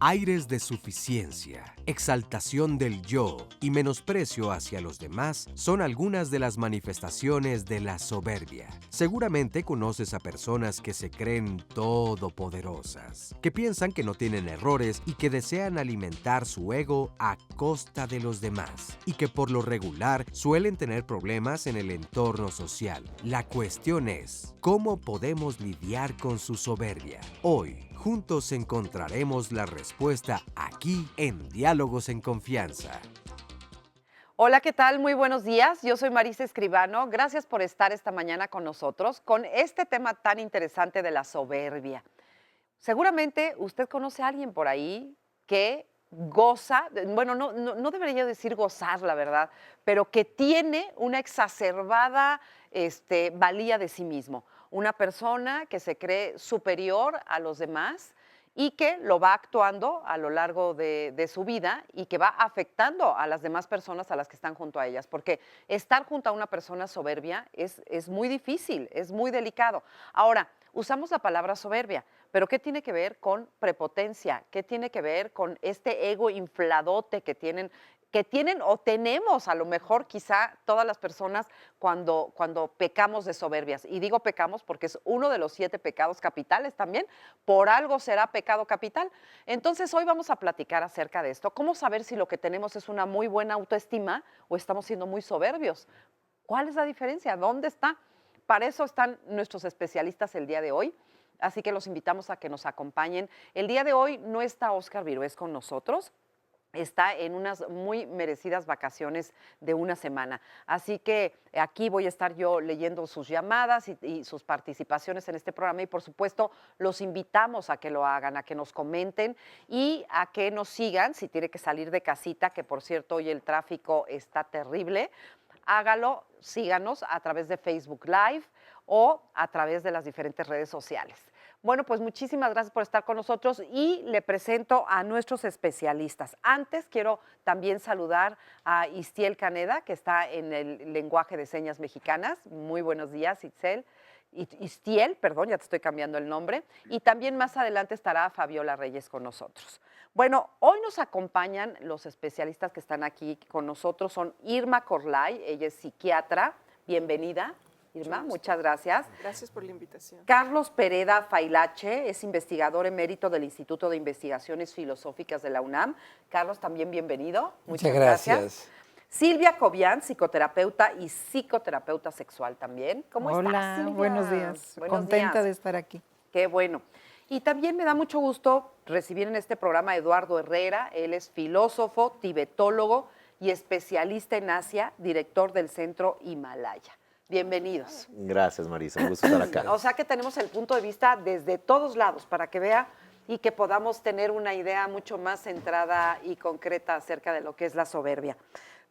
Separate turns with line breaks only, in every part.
Aires de suficiencia, exaltación del yo y menosprecio hacia los demás son algunas de las manifestaciones de la soberbia. Seguramente conoces a personas que se creen todopoderosas, que piensan que no tienen errores y que desean alimentar su ego a costa de los demás, y que por lo regular suelen tener problemas en el entorno social. La cuestión es, ¿cómo podemos lidiar con su soberbia? Hoy, juntos encontraremos la respuesta aquí en Diálogos en Confianza.
Hola, ¿qué tal? Muy buenos días. Yo soy Marisa Escribano. Gracias por estar esta mañana con nosotros con este tema tan interesante de la soberbia. Seguramente usted conoce a alguien por ahí que goza, bueno, no debería decir gozar, la verdad, pero que tiene una exacerbada valía de sí mismo. Una persona que se cree superior a los demás y que lo va actuando a lo largo de su vida y que va afectando a las demás personas a las que están junto a ellas, porque estar junto a una persona soberbia es muy difícil, es muy delicado. Ahora, usamos la palabra soberbia, pero ¿qué tiene que ver con prepotencia? ¿Qué tiene que ver con este ego infladote que tienen o tenemos a lo mejor quizá todas las personas cuando pecamos de soberbias? Y digo pecamos porque es uno de los 7 pecados capitales también, por algo será pecado capital. Entonces hoy vamos a platicar acerca de esto. ¿Cómo saber si lo que tenemos es una muy buena autoestima o estamos siendo muy soberbios? ¿Cuál es la diferencia? ¿Dónde está? Para eso están nuestros especialistas el día de hoy. Así que los invitamos a que nos acompañen. El día de hoy no está Óscar Virués con nosotros. Está en unas muy merecidas vacaciones de una semana. Así que aquí voy a estar yo leyendo sus llamadas y sus participaciones en este programa y por supuesto los invitamos a que lo hagan, a que nos comenten y a que nos sigan si tiene que salir de casita, que por cierto hoy el tráfico está terrible. Hágalo, síganos a través de Facebook Live o a través de las diferentes redes sociales. Bueno, pues muchísimas gracias por estar con nosotros y le presento a nuestros especialistas. Antes quiero también saludar a Istiel Caneda, que está en el lenguaje de señas mexicanas. Muy buenos días, Istiel, perdón, ya te estoy cambiando el nombre. Y también más adelante estará Fabiola Reyes con nosotros. Bueno, hoy nos acompañan los especialistas que están aquí con nosotros. Son Irma Corlay, ella es psiquiatra. Bienvenida. Irma, muchas gracias.
Gracias por la invitación.
Carlos Pereda Failache es investigador emérito del Instituto de Investigaciones Filosóficas de la UNAM. Carlos, también bienvenido. Muchas gracias. Silvia Cobian, psicoterapeuta y psicoterapeuta sexual también. ¿Cómo estás, Silvia?
Buenos días. Contenta de estar aquí.
Qué bueno. Y también me da mucho gusto recibir en este programa a Eduardo Herrera. Él es filósofo, tibetólogo y especialista en Asia, director del Centro Himalaya. Bienvenidos.
Gracias, Marisa, un gusto estar acá.
O sea que tenemos el punto de vista desde todos lados para que vea y que podamos tener una idea mucho más centrada y concreta acerca de lo que es la soberbia.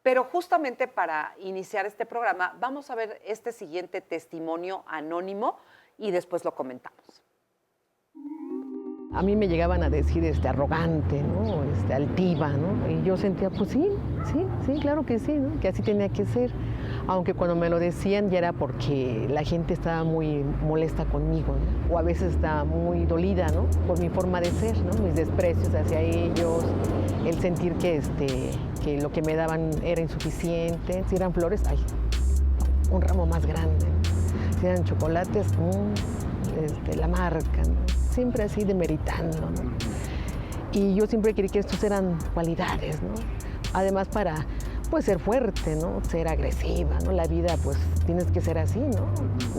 Pero justamente para iniciar este programa vamos a ver este siguiente testimonio anónimo y después lo comentamos.
A mí me llegaban a decir arrogante, ¿no? Altiva, ¿no? Y yo sentía, pues sí, claro que sí, ¿no? Que así tenía que ser. Aunque cuando me lo decían ya era porque la gente estaba muy molesta conmigo, ¿no? O a veces estaba muy dolida, ¿no? Por mi forma de ser, ¿no? Mis desprecios hacia ellos, el sentir que lo que me daban era insuficiente. Si eran flores, ay, un ramo más grande, ¿no? Si eran chocolates, la marca, ¿no? Siempre así demeritando, ¿no? Y yo siempre creí que estos eran cualidades, ¿no? Además para ser fuerte, ¿no? Ser agresiva, ¿no? La vida pues tienes que ser así, ¿no?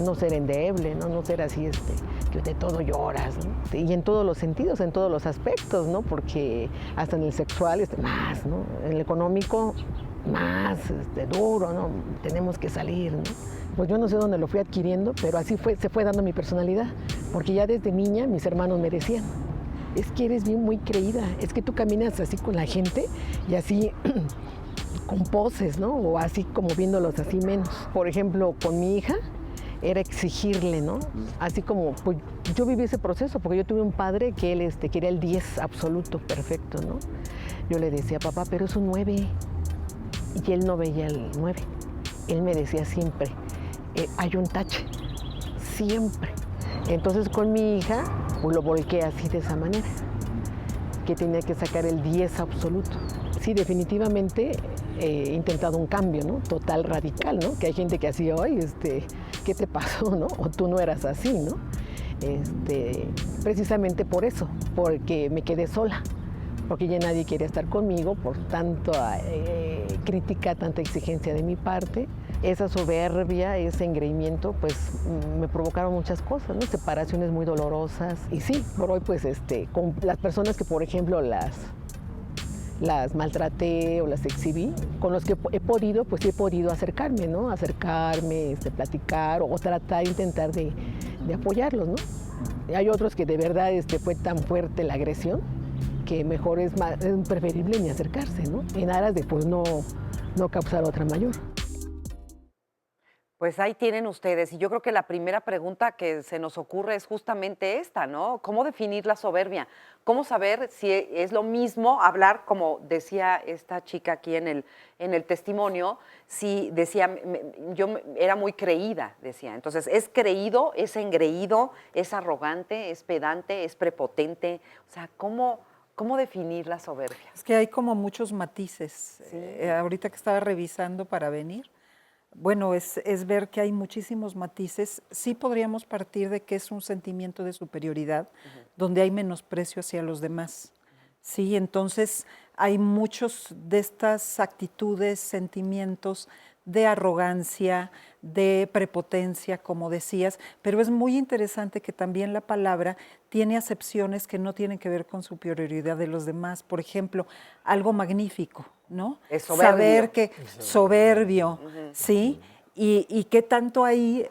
No ser endeble, ¿no? No ser así que de todo lloras, ¿no? Y en todos los sentidos, en todos los aspectos, ¿no? Porque hasta en el sexual más, ¿no? En el económico más duro, ¿no? Tenemos que salir, ¿no? Pues yo no sé dónde lo fui adquiriendo, pero así se fue dando mi personalidad, porque ya desde niña mis hermanos me decían, es que eres bien muy creída, es que tú caminas así con la gente y así con poses, ¿no? O así como viéndolos así menos. Por ejemplo, con mi hija era exigirle, ¿no? Así como, pues yo viví ese proceso porque yo tuve un padre que él quería el 10 absoluto, perfecto, ¿no? Yo le decía, papá, pero es un 9. Y él no veía el 9. Él me decía siempre, hay un tache, siempre. Entonces con mi hija, pues lo volqué así de esa manera, que tenía que sacar el 10 absoluto. Sí, definitivamente he intentado un cambio, ¿no? Total, radical, ¿no? Que hay gente que así, oye, ¿qué te pasó, no? O tú no eras así, ¿no? Precisamente por eso, porque me quedé sola, porque ya nadie quería estar conmigo por tanta crítica, tanta exigencia de mi parte. Esa soberbia, ese engreimiento, pues me provocaron muchas cosas, ¿no? Separaciones muy dolorosas. Y sí, por hoy, pues, con las personas que, por ejemplo, las maltraté o las exhibí, con los que he podido, pues he podido acercarme, ¿no? Acercarme, platicar o tratar, intentar de apoyarlos, ¿no? Hay otros que de verdad fue tan fuerte la agresión que mejor es preferible ni acercarse, ¿no? En aras de pues no causar otra mayor.
Pues ahí tienen ustedes, y yo creo que la primera pregunta que se nos ocurre es justamente esta, ¿no? ¿Cómo definir la soberbia? ¿Cómo saber si es lo mismo hablar, como decía esta chica aquí en el testimonio, si decía, yo era muy creída, decía. Entonces, ¿es creído, es engreído, es arrogante, es pedante, es prepotente? O sea, ¿cómo definir la soberbia?
Es que hay como muchos matices.
Sí.
Ahorita que estaba revisando para venir, bueno, es ver que hay muchísimos matices. Sí podríamos partir de que es un sentimiento de superioridad, donde hay menosprecio hacia los demás. Sí, entonces hay muchos de estas actitudes, sentimientos de arrogancia, de prepotencia, como decías, pero es muy interesante que también la palabra tiene acepciones que no tienen que ver con superioridad de los demás. Por ejemplo, algo magnífico, ¿no?
Es soberbio.
Saber que soberbio, ¿sí? Y qué tanto ahí,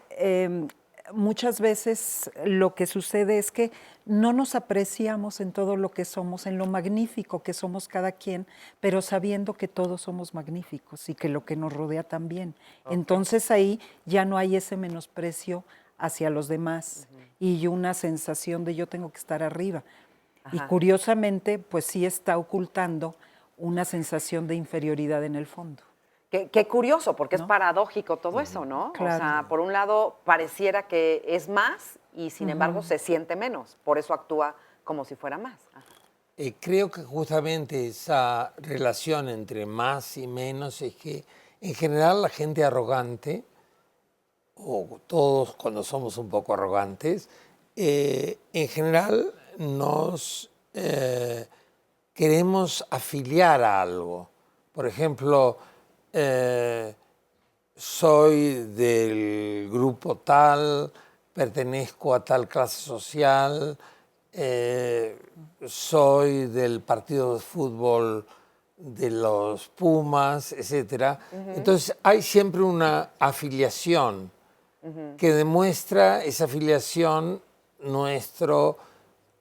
muchas veces lo que sucede es que no nos apreciamos en todo lo que somos, en lo magnífico que somos cada quien, pero sabiendo que todos somos magníficos y que lo que nos rodea también. Okay. Entonces ahí ya no hay ese menosprecio hacia los demás y una sensación de yo tengo que estar arriba. Ajá. Y curiosamente, pues sí está ocultando una sensación de inferioridad en el fondo.
Qué curioso, porque
¿no?
Es paradójico todo eso, ¿no?
Claro.
O sea, por un lado pareciera que es más y sin embargo se siente menos, por eso actúa como si fuera más.
Creo que justamente esa relación entre más y menos es que en general la gente arrogante, o todos cuando somos un poco arrogantes, en general nos queremos afiliar a algo. Por ejemplo, soy del grupo tal, pertenezco a tal clase social, soy del partido de fútbol de los Pumas, etc. Entonces hay siempre una afiliación que demuestra esa afiliación nuestro,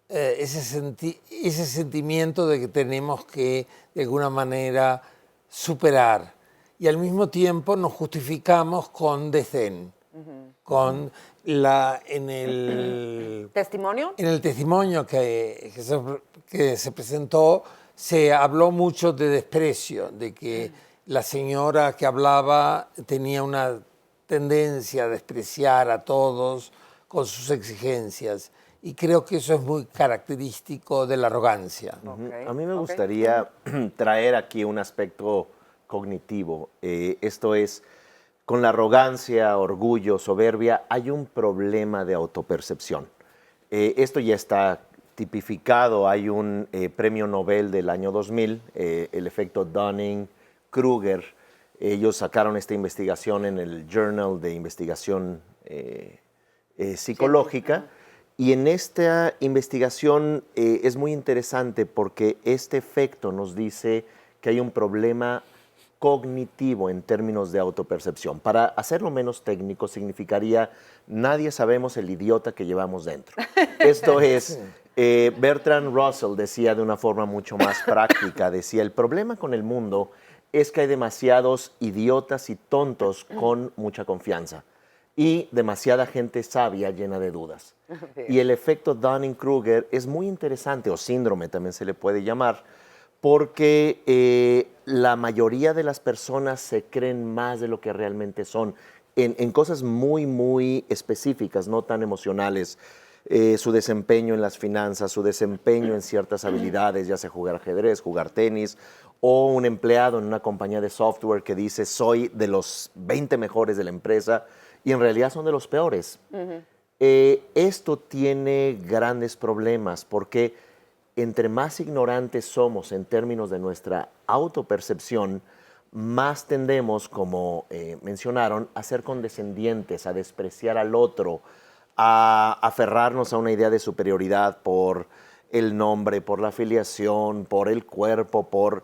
ese sentimiento de que tenemos que de alguna manera superar, y al mismo tiempo nos justificamos con desdén, con en el
testimonio.
En el testimonio que se presentó se habló mucho de desprecio, de que la señora que hablaba tenía una tendencia a despreciar a todos con sus exigencias. Y creo que eso es muy característico de la arrogancia.
Okay. A mí me gustaría traer aquí un aspecto cognitivo. Esto es, con la arrogancia, orgullo, soberbia, hay un problema de autopercepción. Esto ya está tipificado. Hay un premio Nobel del año 2000, el efecto Dunning-Kruger. Ellos sacaron esta investigación en el Journal de Investigación Psicológica. Y en esta investigación es muy interesante porque este efecto nos dice que hay un problema cognitivo en términos de autopercepción. Para hacerlo menos técnico, significaría nadie sabemos el idiota que llevamos dentro. Esto es, Bertrand Russell decía de una forma mucho más práctica, decía, el problema con el mundo es que hay demasiados idiotas y tontos con mucha confianza y demasiada gente sabia llena de dudas. Y el efecto Dunning-Kruger es muy interesante, o síndrome también se le puede llamar, porque la mayoría de las personas se creen más de lo que realmente son en cosas muy, muy específicas, no tan emocionales. Su desempeño en las finanzas, su desempeño en ciertas habilidades, ya sea jugar ajedrez, jugar tenis, o un empleado en una compañía de software que dice soy de los 20 mejores de la empresa y en realidad son de los peores. Esto tiene grandes problemas porque entre más ignorantes somos en términos de nuestra autopercepción, más tendemos, como mencionaron, a ser condescendientes, a despreciar al otro, a aferrarnos a una idea de superioridad por el nombre, por la afiliación, por el cuerpo, por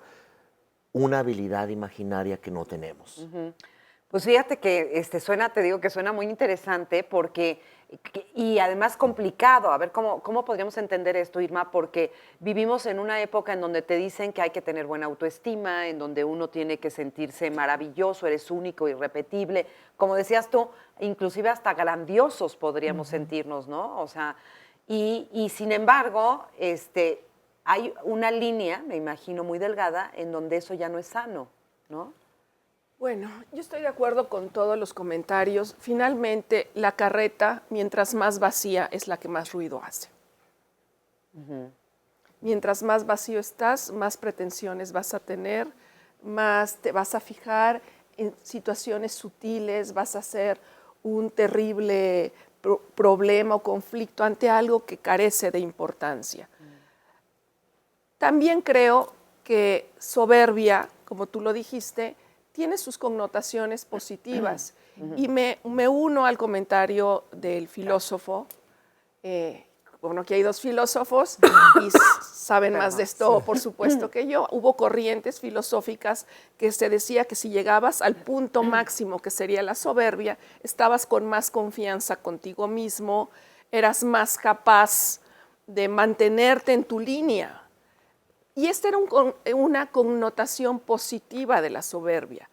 una habilidad imaginaria que no tenemos.
Pues fíjate que suena, te digo que suena muy interesante porque, y además complicado. A ver, ¿cómo podríamos entender esto, Irma? Porque vivimos en una época en donde te dicen que hay que tener buena autoestima, en donde uno tiene que sentirse maravilloso, eres único, irrepetible. Como decías tú, inclusive hasta grandiosos podríamos sentirnos, ¿no? O sea, y sin embargo, hay una línea, me imagino, muy delgada, en donde eso ya no es sano, ¿no?
Bueno, yo estoy de acuerdo con todos los comentarios. Finalmente, la carreta, mientras más vacía, es la que más ruido hace. Mientras más vacío estás, más pretensiones vas a tener, más te vas a fijar en situaciones sutiles, vas a ser un terrible problema o conflicto ante algo que carece de importancia. También creo que soberbia, como tú lo dijiste, tiene sus connotaciones positivas. Y me uno al comentario del filósofo. Bueno, aquí hay dos filósofos y saben más de esto, por supuesto, que yo. Hubo corrientes filosóficas que se decía que si llegabas al punto máximo, que sería la soberbia, estabas con más confianza contigo mismo, eras más capaz de mantenerte en tu línea. Y esta era una connotación positiva de la soberbia.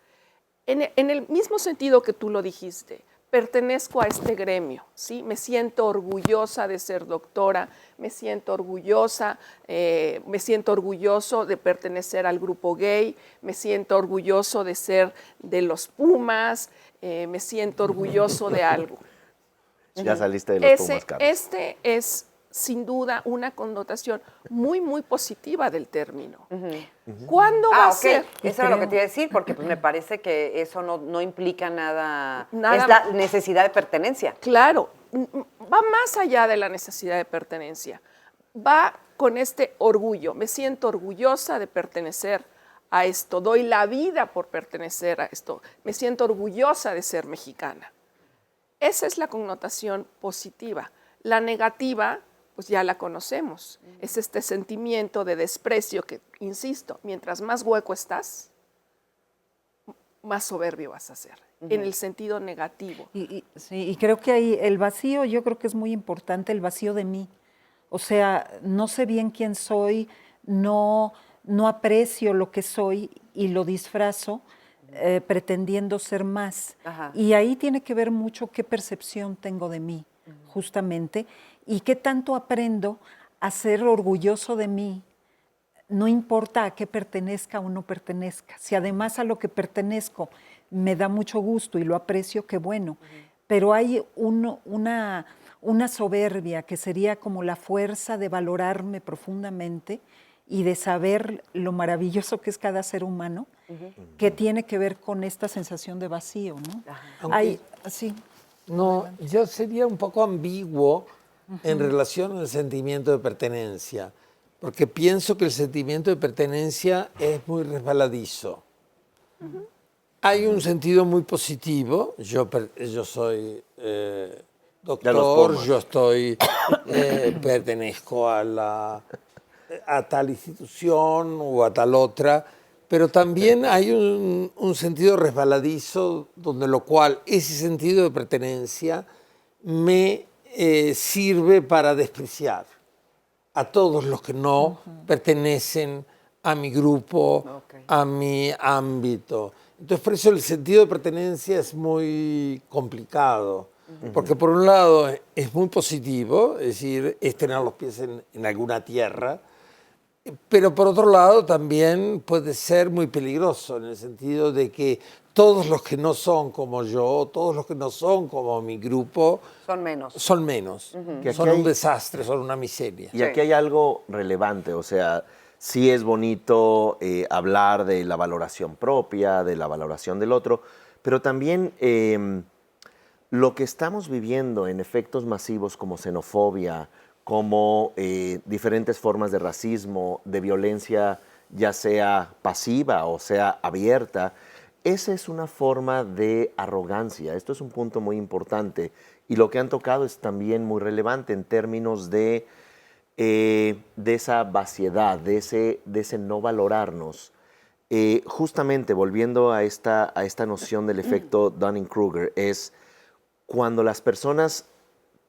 En el mismo sentido que tú lo dijiste, pertenezco a este gremio, ¿sí? Me siento orgullosa de ser doctora, me siento orgulloso de pertenecer al grupo gay, me siento orgulloso de ser de los Pumas, me siento orgulloso de algo.
Ya saliste de los Pumas, Carlos.
Este es sin duda una connotación muy, muy positiva del término. ¿Cuándo va a ser?
Eso era lo que te iba a decir, porque pues, me parece que eso no implica nada. Es la necesidad de pertenencia.
Claro, va más allá de la necesidad de pertenencia. Va con este orgullo. Me siento orgullosa de pertenecer a esto. Doy la vida por pertenecer a esto. Me siento orgullosa de ser mexicana. Esa es la connotación positiva. La negativa, pues ya la conocemos. Es este sentimiento de desprecio que, insisto, mientras más hueco estás, más soberbio vas a ser, en el sentido negativo.
Sí, y creo que ahí el vacío, yo creo que es muy importante, el vacío de mí. O sea, no sé bien quién soy, no aprecio lo que soy y lo disfrazo pretendiendo ser más.
Ajá.
Y ahí tiene que ver mucho qué percepción tengo de mí, justamente, y qué tanto aprendo a ser orgulloso de mí, no importa a qué pertenezca o no pertenezca. Si además a lo que pertenezco me da mucho gusto y lo aprecio, qué bueno. Pero hay una soberbia que sería como la fuerza de valorarme profundamente y de saber lo maravilloso que es cada ser humano, que tiene que ver con esta sensación de vacío, ¿no? Sí.
No, yo sería un poco ambiguo en relación al sentimiento de pertenencia, porque pienso que el sentimiento de pertenencia es muy resbaladizo. Hay un sentido muy positivo, yo soy doctor, pertenezco a tal institución o a tal otra, pero también hay un sentido resbaladizo donde lo cual ese sentido de pertenencia me sirve para despreciar a todos los que no pertenecen a mi grupo, a mi ámbito. Entonces, por eso el sentido de pertenencia es muy complicado. Porque por un lado es muy positivo, es decir, es tener los pies en alguna tierra, pero por otro lado también puede ser muy peligroso en el sentido de que todos los que no son como yo, todos los que no son como mi grupo,
Son menos.
son menos.
Que aquí
Son un
hay-
desastre, son una miseria.
Y aquí hay algo relevante, o sea, sí es bonito hablar de la valoración propia, de la valoración del otro, pero también lo que estamos viviendo en efectos masivos como xenofobia, como diferentes formas de racismo, de violencia, ya sea pasiva o sea abierta, esa es una forma de arrogancia. Esto es un punto muy importante. Y lo que han tocado es también muy relevante en términos de esa vaciedad, de ese no valorarnos. Justamente volviendo a esta noción del efecto Dunning-Kruger, es cuando las personas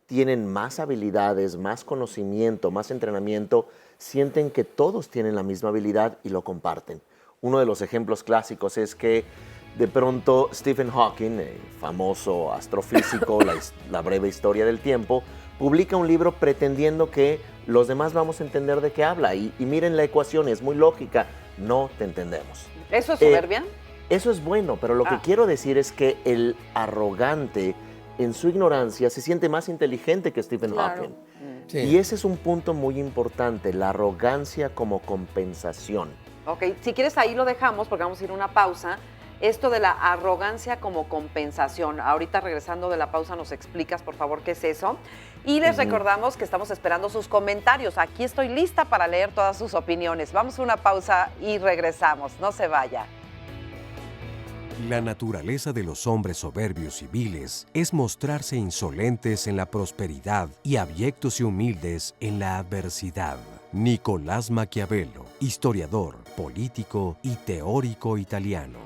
tienen más habilidades, más conocimiento, más entrenamiento, sienten que todos tienen la misma habilidad y lo comparten. Uno de los ejemplos clásicos es que de pronto Stephen Hawking, famoso astrofísico, la breve historia del tiempo, publica un libro pretendiendo que los demás vamos a entender de qué habla. Y miren la ecuación, es muy lógica, no te entendemos.
¿Eso es soberbia?
Eso es bueno, pero lo que quiero decir es que el arrogante, en su ignorancia, se siente más inteligente que Stephen Hawking.
Sí.
Y ese es un punto muy importante, la arrogancia como compensación.
Ok, si quieres ahí lo dejamos porque vamos a ir a una pausa. Esto de la arrogancia como compensación. Ahorita regresando de la pausa nos explicas, por favor, qué es eso. Y les recordamos que estamos esperando sus comentarios. Aquí estoy lista para leer todas sus opiniones. Vamos a una pausa y regresamos. No se vaya.
La naturaleza de los hombres soberbios y viles es mostrarse insolentes en la prosperidad y abyectos y humildes en la adversidad. Nicolás Maquiavelo, historiador, político y teórico italiano.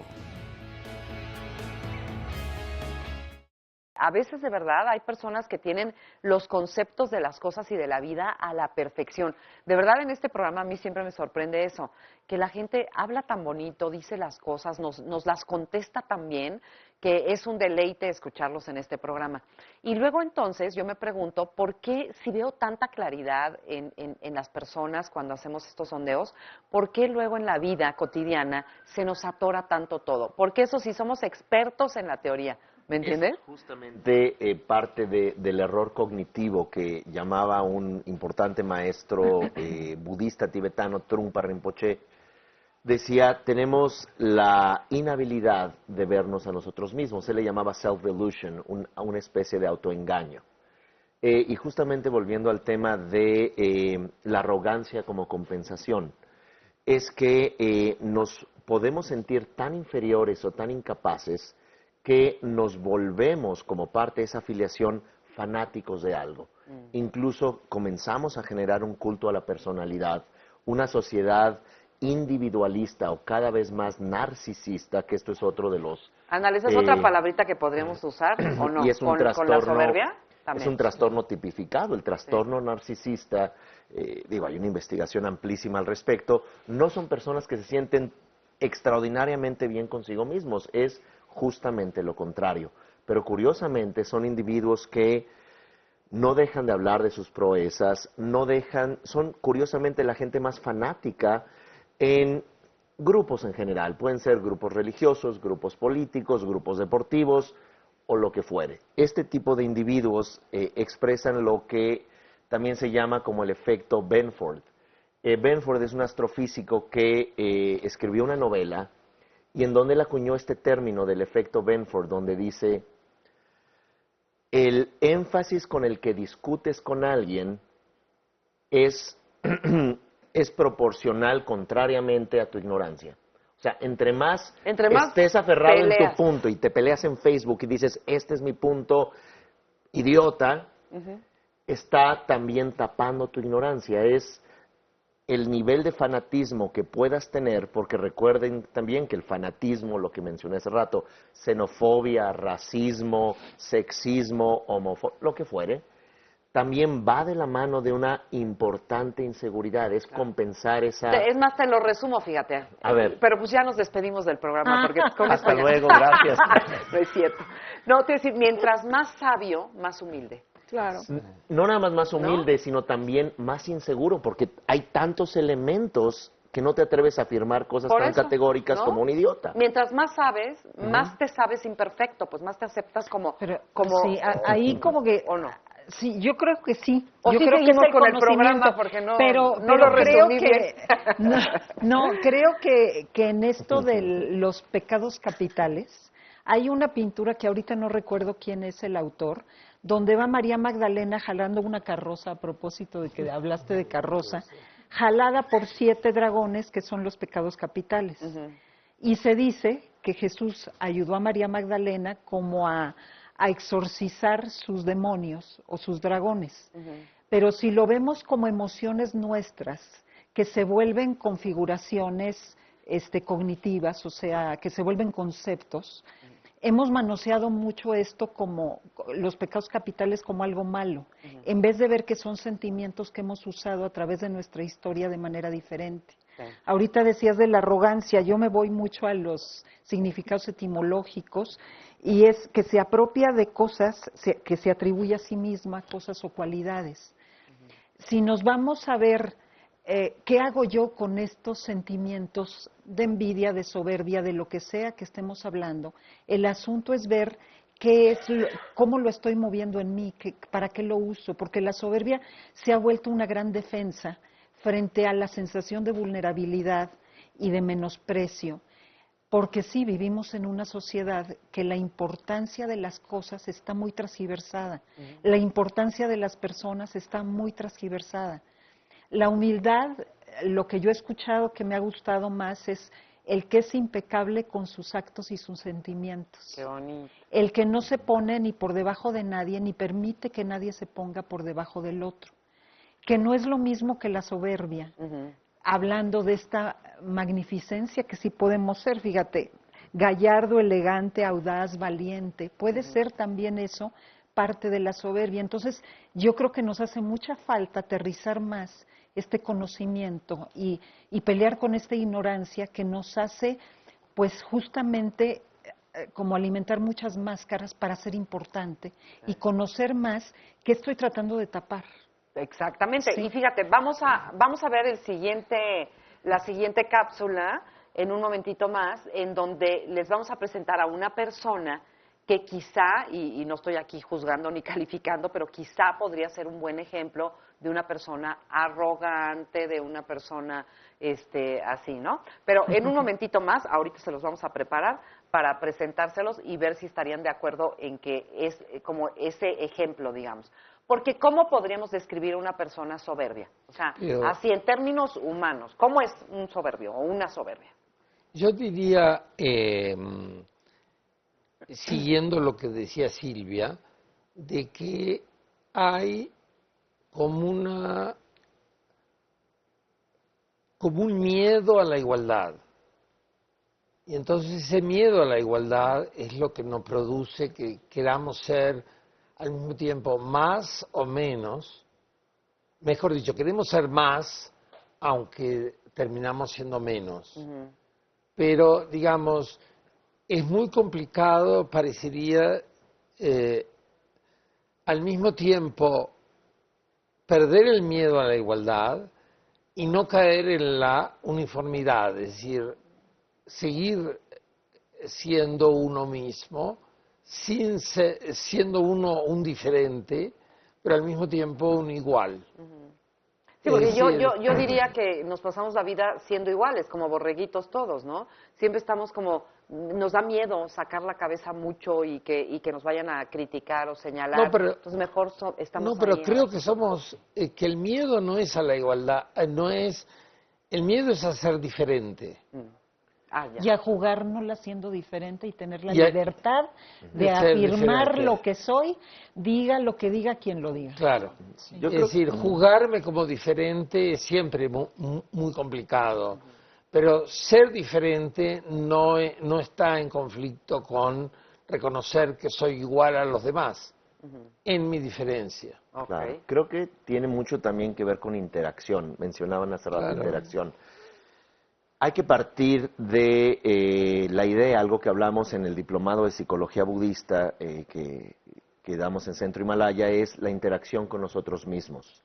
A veces de verdad hay personas que tienen los conceptos de las cosas y de la vida a la perfección. De verdad en este programa a mí siempre me sorprende eso, que la gente habla tan bonito, dice las cosas, nos las contesta tan bien, que es un deleite escucharlos en este programa. Y luego entonces yo me pregunto, ¿por qué si veo tanta claridad en las personas cuando hacemos estos sondeos, por qué luego en la vida cotidiana se nos atora tanto todo? Porque eso sí, somos expertos en la teoría. ¿Me entiendes?
Es justamente parte del error cognitivo que llamaba un importante maestro budista tibetano, Trungpa Rinpoche. Decía, tenemos la inhabilidad de vernos a nosotros mismos. Él le llamaba self-delusion, una especie de autoengaño. Y justamente volviendo al tema de la arrogancia como compensación, es que nos podemos sentir tan inferiores o tan incapaces que nos volvemos, como parte de esa afiliación, fanáticos de algo. Incluso comenzamos a generar un culto a la personalidad, una sociedad individualista o cada vez más narcisista, que esto es otro de los...
Ándale, esa es otra palabrita que podríamos usar, ¿o no?
Y es un
con la soberbia también.
Es un trastorno tipificado, el trastorno narcisista, hay una investigación amplísima al respecto, no son personas que se sienten extraordinariamente bien consigo mismos, es justamente lo contrario. Pero curiosamente son individuos que no dejan de hablar de sus proezas, son curiosamente la gente más fanática en grupos en general. Pueden ser grupos religiosos, grupos políticos, grupos deportivos o lo que fuere. Este tipo de individuos expresan lo que también se llama como el efecto Benford. Benford es un astrofísico que escribió una novela y en donde él acuñó este término del efecto Benford, donde dice, el énfasis con el que discutes con alguien es proporcional contrariamente a tu ignorancia. O sea, entre más estés aferrado en tu punto y te peleas en Facebook y dices, este es mi punto idiota, está también tapando tu ignorancia. Es el nivel de fanatismo que puedas tener, porque recuerden también que el fanatismo, lo que mencioné hace rato, xenofobia, racismo, sexismo, homofobia, lo que fuere, también va de la mano de una importante inseguridad, es compensar esa...
Es más, te lo resumo, fíjate.
A ver.
Pero pues ya nos despedimos del programa, porque con esto
Hasta
ya-
luego, gracias.
No es cierto. No, te voy a decir, mientras más sabio, más humilde.
Claro.
No nada más humilde, sino también más inseguro, porque hay tantos elementos que no te atreves a afirmar cosas
Por
tan
eso,
categóricas
¿no?
como un idiota.
Mientras más sabes, más te sabes imperfecto, pues más te aceptas como...
Pero
como
sí, ahí como que...
¿O no?
Sí, yo creo que sí.
O
yo
sí
creo que es
seguimos
el
con el
conocimiento,
programa, porque no
pero
lo
creo
resumí
que
bien.
no, creo que en esto de los pecados capitales hay una pintura que ahorita no recuerdo quién es el autor, donde va María Magdalena jalando una carroza, a propósito de que hablaste de carroza, jalada por 7 dragones que son los pecados capitales. Y se dice que Jesús ayudó a María Magdalena como a exorcizar sus demonios o sus dragones. Pero si lo vemos como emociones nuestras, que se vuelven configuraciones cognitivas, o sea, que se vuelven conceptos, hemos manoseado mucho esto como los pecados capitales como algo malo, en vez de ver que son sentimientos que hemos usado a través de nuestra historia de manera diferente. Ahorita decías de la arrogancia, yo me voy mucho a los significados etimológicos y es que se apropia de cosas, que se atribuye a sí misma cosas o cualidades. Si nos vamos a ver qué hago yo con estos sentimientos de envidia, de soberbia, de lo que sea que estemos hablando, el asunto es ver cómo lo estoy moviendo en mí, para qué lo uso, porque la soberbia se ha vuelto una gran defensa frente a la sensación de vulnerabilidad y de menosprecio, porque sí vivimos en una sociedad que la importancia de las cosas está muy transgiversada, la importancia de las personas está muy transgiversada. La humildad, lo que yo he escuchado que me ha gustado más es el que es impecable con sus actos y sus sentimientos.
Qué bonito.
El que no se pone ni por debajo de nadie, ni permite que nadie se ponga por debajo del otro. Que no es lo mismo que la soberbia, hablando de esta magnificencia que sí podemos ser, fíjate, gallardo, elegante, audaz, valiente, puede ser también eso parte de la soberbia. Entonces, yo creo que nos hace mucha falta aterrizar más este conocimiento y pelear con esta ignorancia que nos hace, pues justamente, como alimentar muchas máscaras para ser importante y conocer más qué estoy tratando de tapar.
Exactamente.
Sí.
Y fíjate, vamos a ver la siguiente cápsula en un momentito más, en donde les vamos a presentar a una persona que quizá, y no estoy aquí juzgando ni calificando, pero quizá podría ser un buen ejemplo de una persona arrogante, de una persona así, ¿no? Pero en un momentito más, ahorita se los vamos a preparar para presentárselos y ver si estarían de acuerdo en que es como ese ejemplo, digamos. Porque ¿cómo podríamos describir a una persona soberbia? O sea, así en términos humanos, ¿cómo es un soberbio o una soberbia?
Yo diría, siguiendo lo que decía Silvia, de que hay como un miedo a la igualdad. Y entonces ese miedo a la igualdad es lo que nos produce que queramos ser al mismo tiempo más o menos, mejor dicho, queremos ser más, aunque terminamos siendo menos. Pero, digamos, es muy complicado, parecería, al mismo tiempo perder el miedo a la igualdad y no caer en la uniformidad, es decir, seguir siendo uno mismo, siendo uno un diferente, pero al mismo tiempo un igual.
Sí, porque yo diría que nos pasamos la vida siendo iguales, como borreguitos todos, ¿no? Siempre estamos como, nos da miedo sacar la cabeza mucho y que nos vayan a criticar o señalar.
No, pero,
entonces mejor estamos
No, pero
ahí,
creo
¿no?
que somos, que el miedo no es a la igualdad, el miedo es a ser diferente.
Y a jugárnosla siendo diferente y tener la
Y a-
libertad de
de ser
afirmar
diferente.
lo que soy, diga lo que diga quien lo diga.
Claro.
Yo
Es
creo
decir, jugarme como diferente es siempre muy complicado, pero ser diferente no está en conflicto con reconocer que soy igual a los demás. en mi diferencia.
Ok.
Claro. Creo que tiene mucho también que ver con interacción. Mencionaban hace rato
Claro.
interacción. Hay que partir de la idea, algo que hablamos en el diplomado de psicología budista que damos en Centro Himalaya, es la interacción con nosotros mismos.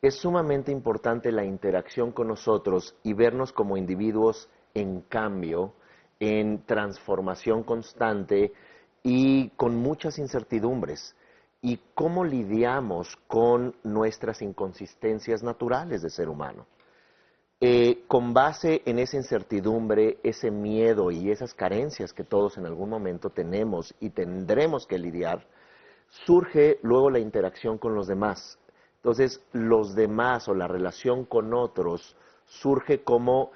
Es sumamente importante la interacción con nosotros y vernos como individuos en cambio, en transformación constante y con muchas incertidumbres. Y cómo lidiamos con nuestras inconsistencias naturales de ser humano. Con base en esa incertidumbre, ese miedo y esas carencias que todos en algún momento tenemos y tendremos que lidiar, surge luego la interacción con los demás. Entonces, los demás o la relación con otros surge como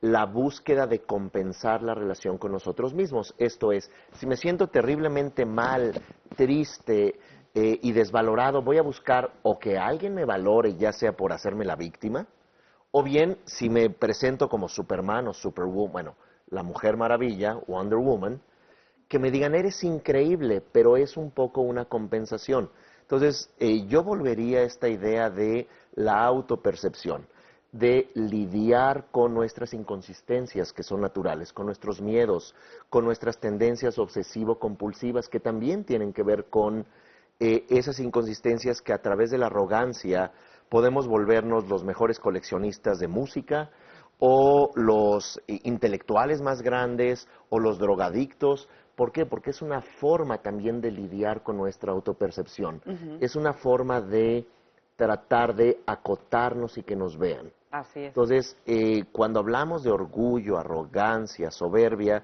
la búsqueda de compensar la relación con nosotros mismos. Esto es, si me siento terriblemente mal, triste y desvalorado, voy a buscar o que alguien me valore, ya sea por hacerme la víctima, o bien, si me presento como Superman o Superwoman, bueno, la Mujer Maravilla, Wonder Woman, que me digan, eres increíble, pero es un poco una compensación. Entonces, yo volvería a esta idea de la autopercepción, de lidiar con nuestras inconsistencias que son naturales, con nuestros miedos, con nuestras tendencias obsesivo-compulsivas que también tienen que ver con esas inconsistencias que a través de la arrogancia podemos volvernos los mejores coleccionistas de música o los intelectuales más grandes o los drogadictos. ¿Por qué? Porque es una forma también de lidiar con nuestra autopercepción. Es una forma de tratar de acotarnos y que nos vean.
Así es.
Entonces, cuando hablamos de orgullo, arrogancia, soberbia,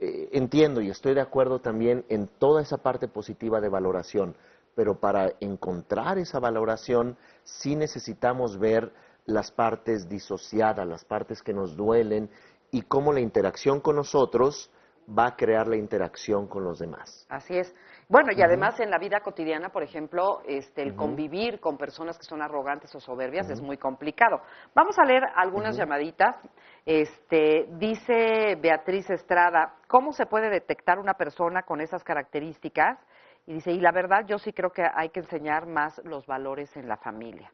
entiendo y estoy de acuerdo también en toda esa parte positiva de valoración, pero para encontrar esa valoración sí necesitamos ver las partes disociadas, las partes que nos duelen y cómo la interacción con nosotros va a crear la interacción con los demás.
Así es. Bueno, y además en la vida cotidiana, por ejemplo, el convivir con personas que son arrogantes o soberbias es muy complicado. Vamos a leer algunas llamaditas. Dice Beatriz Estrada, ¿cómo se puede detectar una persona con esas características? Y dice, y la verdad yo sí creo que hay que enseñar más los valores en la familia.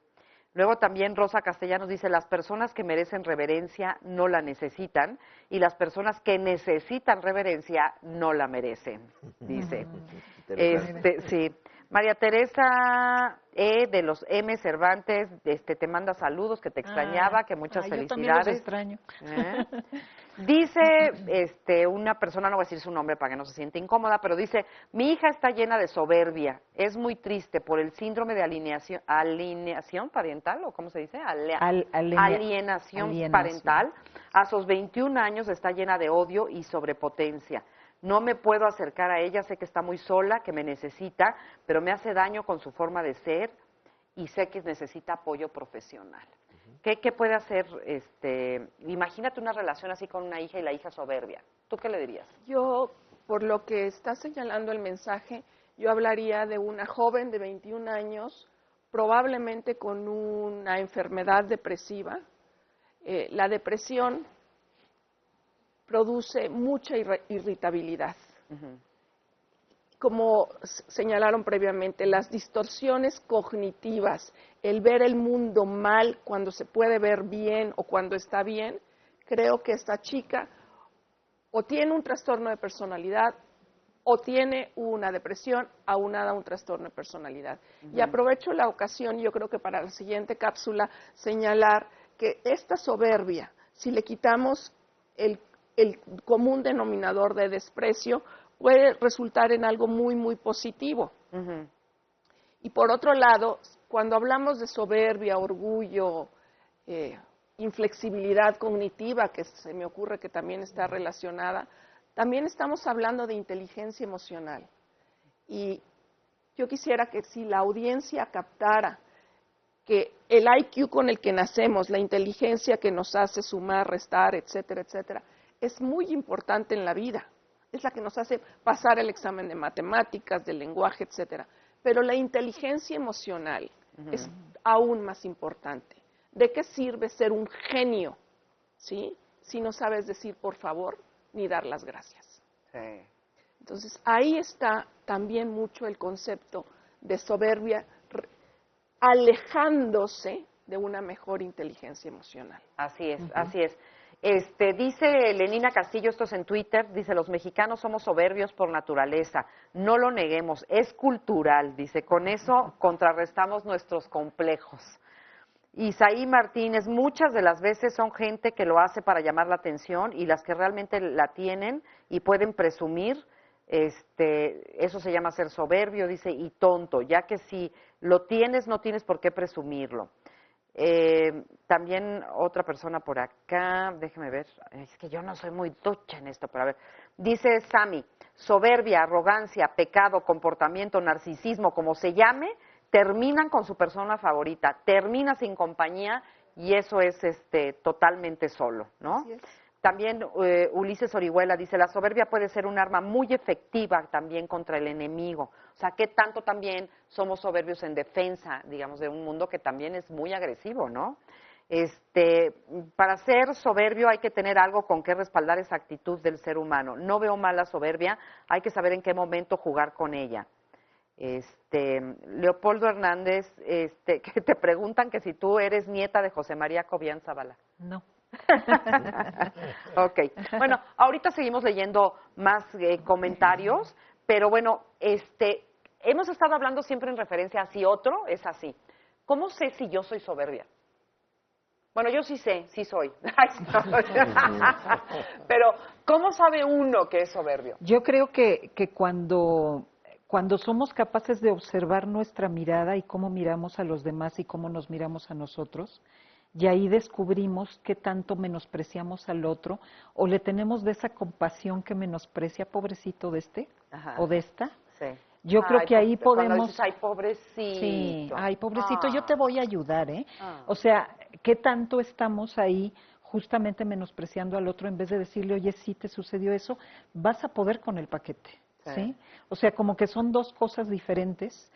Luego también Rosa Castellanos dice, las personas que merecen reverencia no la necesitan y las personas que necesitan reverencia no la merecen, dice. Sí. María Teresa de los M. Cervantes te manda saludos, que te extrañaba, que muchas
yo también los
felicidades.
extraño.
Dice una persona, no voy a decir su nombre para que no se sienta incómoda, pero dice, mi hija está llena de soberbia, es muy triste por el síndrome de alienación parental, o ¿cómo se dice? Alienación parental. A sus 21 años está llena de odio y sobrepotencia. No me puedo acercar a ella, sé que está muy sola, que me necesita, pero me hace daño con su forma de ser y sé que necesita apoyo profesional. ¿Qué puede hacer? Imagínate una relación así con una hija y la hija soberbia. ¿Tú qué le dirías?
Yo, por lo que está señalando el mensaje, yo hablaría de una joven de 21 años, probablemente con una enfermedad depresiva. La depresión produce mucha irritabilidad. Como señalaron previamente, las distorsiones cognitivas, el ver el mundo mal cuando se puede ver bien o cuando está bien, creo que esta chica o tiene un trastorno de personalidad o tiene una depresión aunada a un trastorno de personalidad. Y aprovecho la ocasión, yo creo que para la siguiente cápsula, señalar que esta soberbia, si le quitamos el común denominador de desprecio, puede resultar en algo muy, muy positivo. Y por otro lado, cuando hablamos de soberbia, orgullo, inflexibilidad cognitiva, que se me ocurre que también está relacionada, también estamos hablando de inteligencia emocional. Y yo quisiera que si la audiencia captara que el IQ con el que nacemos, la inteligencia que nos hace sumar, restar, etcétera, etcétera, es muy importante en la vida. Es la que nos hace pasar el examen de matemáticas, del lenguaje, etcétera. Pero la inteligencia emocional es aún más importante. ¿De qué sirve ser un genio, sí, si no sabes decir por favor ni dar las gracias?
Sí.
Entonces, ahí está también mucho el concepto de soberbia, alejándose de una mejor inteligencia emocional.
Así es, así es. Dice Lenina Castillo, esto es en Twitter, dice, los mexicanos somos soberbios por naturaleza, no lo neguemos, es cultural, dice, con eso contrarrestamos nuestros complejos. Isaí Martínez, muchas de las veces son gente que lo hace para llamar la atención y las que realmente la tienen y pueden presumir, eso se llama ser soberbio, dice, y tonto, ya que si lo tienes, no tienes por qué presumirlo. También otra persona por acá, déjeme ver, es que yo no soy muy ducha en esto, pero a ver, dice Sami, soberbia, arrogancia, pecado, comportamiento, narcisismo, como se llame, terminan con su persona favorita, termina sin compañía y eso es totalmente solo, ¿no?
Así es.
También Ulises Orihuela dice, la soberbia puede ser un arma muy efectiva también contra el enemigo. O sea, ¿qué tanto también somos soberbios en defensa, digamos, de un mundo que también es muy agresivo, ¿no? Para ser soberbio hay que tener algo con que respaldar esa actitud del ser humano. No veo mal la soberbia, hay que saber en qué momento jugar con ella. Leopoldo Hernández, que te preguntan que si tú eres nieta de José María Cobián Zavala.
No.
Ok, bueno, ahorita seguimos leyendo más comentarios, pero bueno, hemos estado hablando siempre en referencia a si otro es así. ¿Cómo sé si yo soy soberbia? Bueno, yo sí sé, sí soy. Pero, ¿cómo sabe uno que es soberbio?
Yo creo que cuando somos capaces de observar nuestra mirada y cómo miramos a los demás y cómo nos miramos a nosotros, y ahí descubrimos qué tanto menospreciamos al otro o le tenemos de esa compasión que menosprecia, pobrecito de
Ajá.
o de esta.
Sí.
Yo creo que ahí
cuando
podemos...
dices, ay, pobrecito.
Sí, ay, pobrecito, yo te voy a ayudar, ¿eh?
Ah.
O sea, qué tanto estamos ahí justamente menospreciando al otro en vez de decirle, oye, sí te sucedió eso, vas a poder con el paquete, ¿sí? O sea, como que son dos cosas diferentes.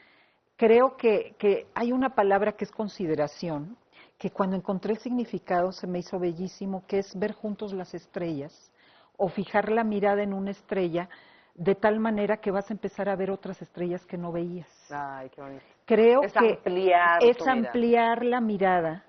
Creo que hay una palabra que es consideración, que cuando encontré el significado se me hizo bellísimo, que es ver juntos las estrellas o fijar la mirada en una estrella de tal manera que vas a empezar a ver otras estrellas que no veías.
Ay, qué bonito.
Creo
Es
que
ampliar
es
tu mirada.
ampliar la mirada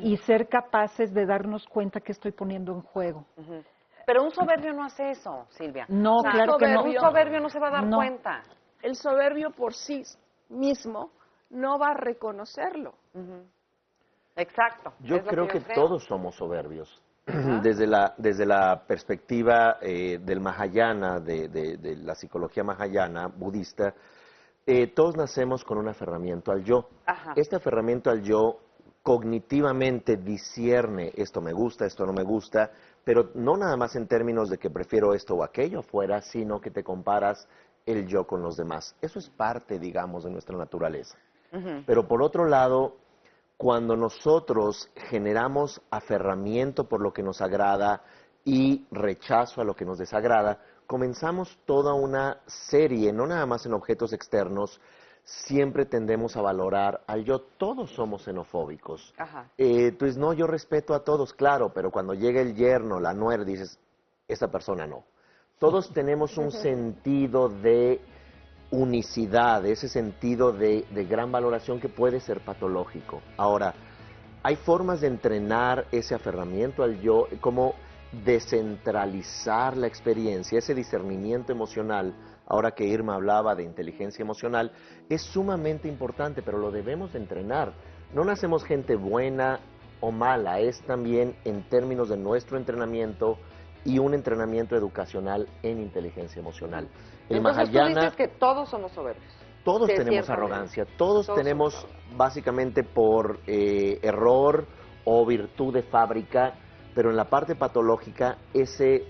y ser capaces de darnos cuenta que estoy poniendo en juego.
Ujú. Pero un soberbio no hace eso, Silvia.
No, claro que no.
Un soberbio no se va a dar
No.
cuenta.
El soberbio por sí mismo no va a reconocerlo.
Ujú. Exacto.
Yo
es lo
creo que
creo.
todos somos soberbios.
Ajá.
Desde la perspectiva del Mahayana, de la psicología Mahayana budista, todos nacemos con un aferramiento al yo.
Ajá.
Este aferramiento al yo cognitivamente discierne esto me gusta, esto no me gusta, pero no nada más en términos de que prefiero esto o aquello afuera, sino que te comparas el yo con los demás. Eso es parte, digamos, de nuestra naturaleza.
Ujú.
Pero por otro lado, cuando nosotros generamos aferramiento por lo que nos agrada y rechazo a lo que nos desagrada, comenzamos toda una serie, no nada más en objetos externos, siempre tendemos a valorar al yo. Todos somos xenofóbicos.
Ajá.
Entonces, no, yo respeto a todos, claro, pero cuando llega el yerno, la nuera, dices, esa persona no. Todos tenemos un sentido de unicidad, ese sentido de gran valoración que puede ser patológico. Ahora, hay formas de entrenar ese aferramiento al yo, como descentralizar la experiencia, ese discernimiento emocional. Ahora que Irma hablaba de inteligencia emocional, es sumamente importante, pero lo debemos de entrenar. No nacemos gente buena o mala, es también en términos de nuestro entrenamiento y un entrenamiento educacional en inteligencia emocional. El
Entonces tú
Mahayana,
dices que todos somos soberbios.
todos
de
tenemos
cierta
arrogancia, todos tenemos
somos arrogantes.
básicamente por error o virtud de fábrica, pero en la parte patológica ese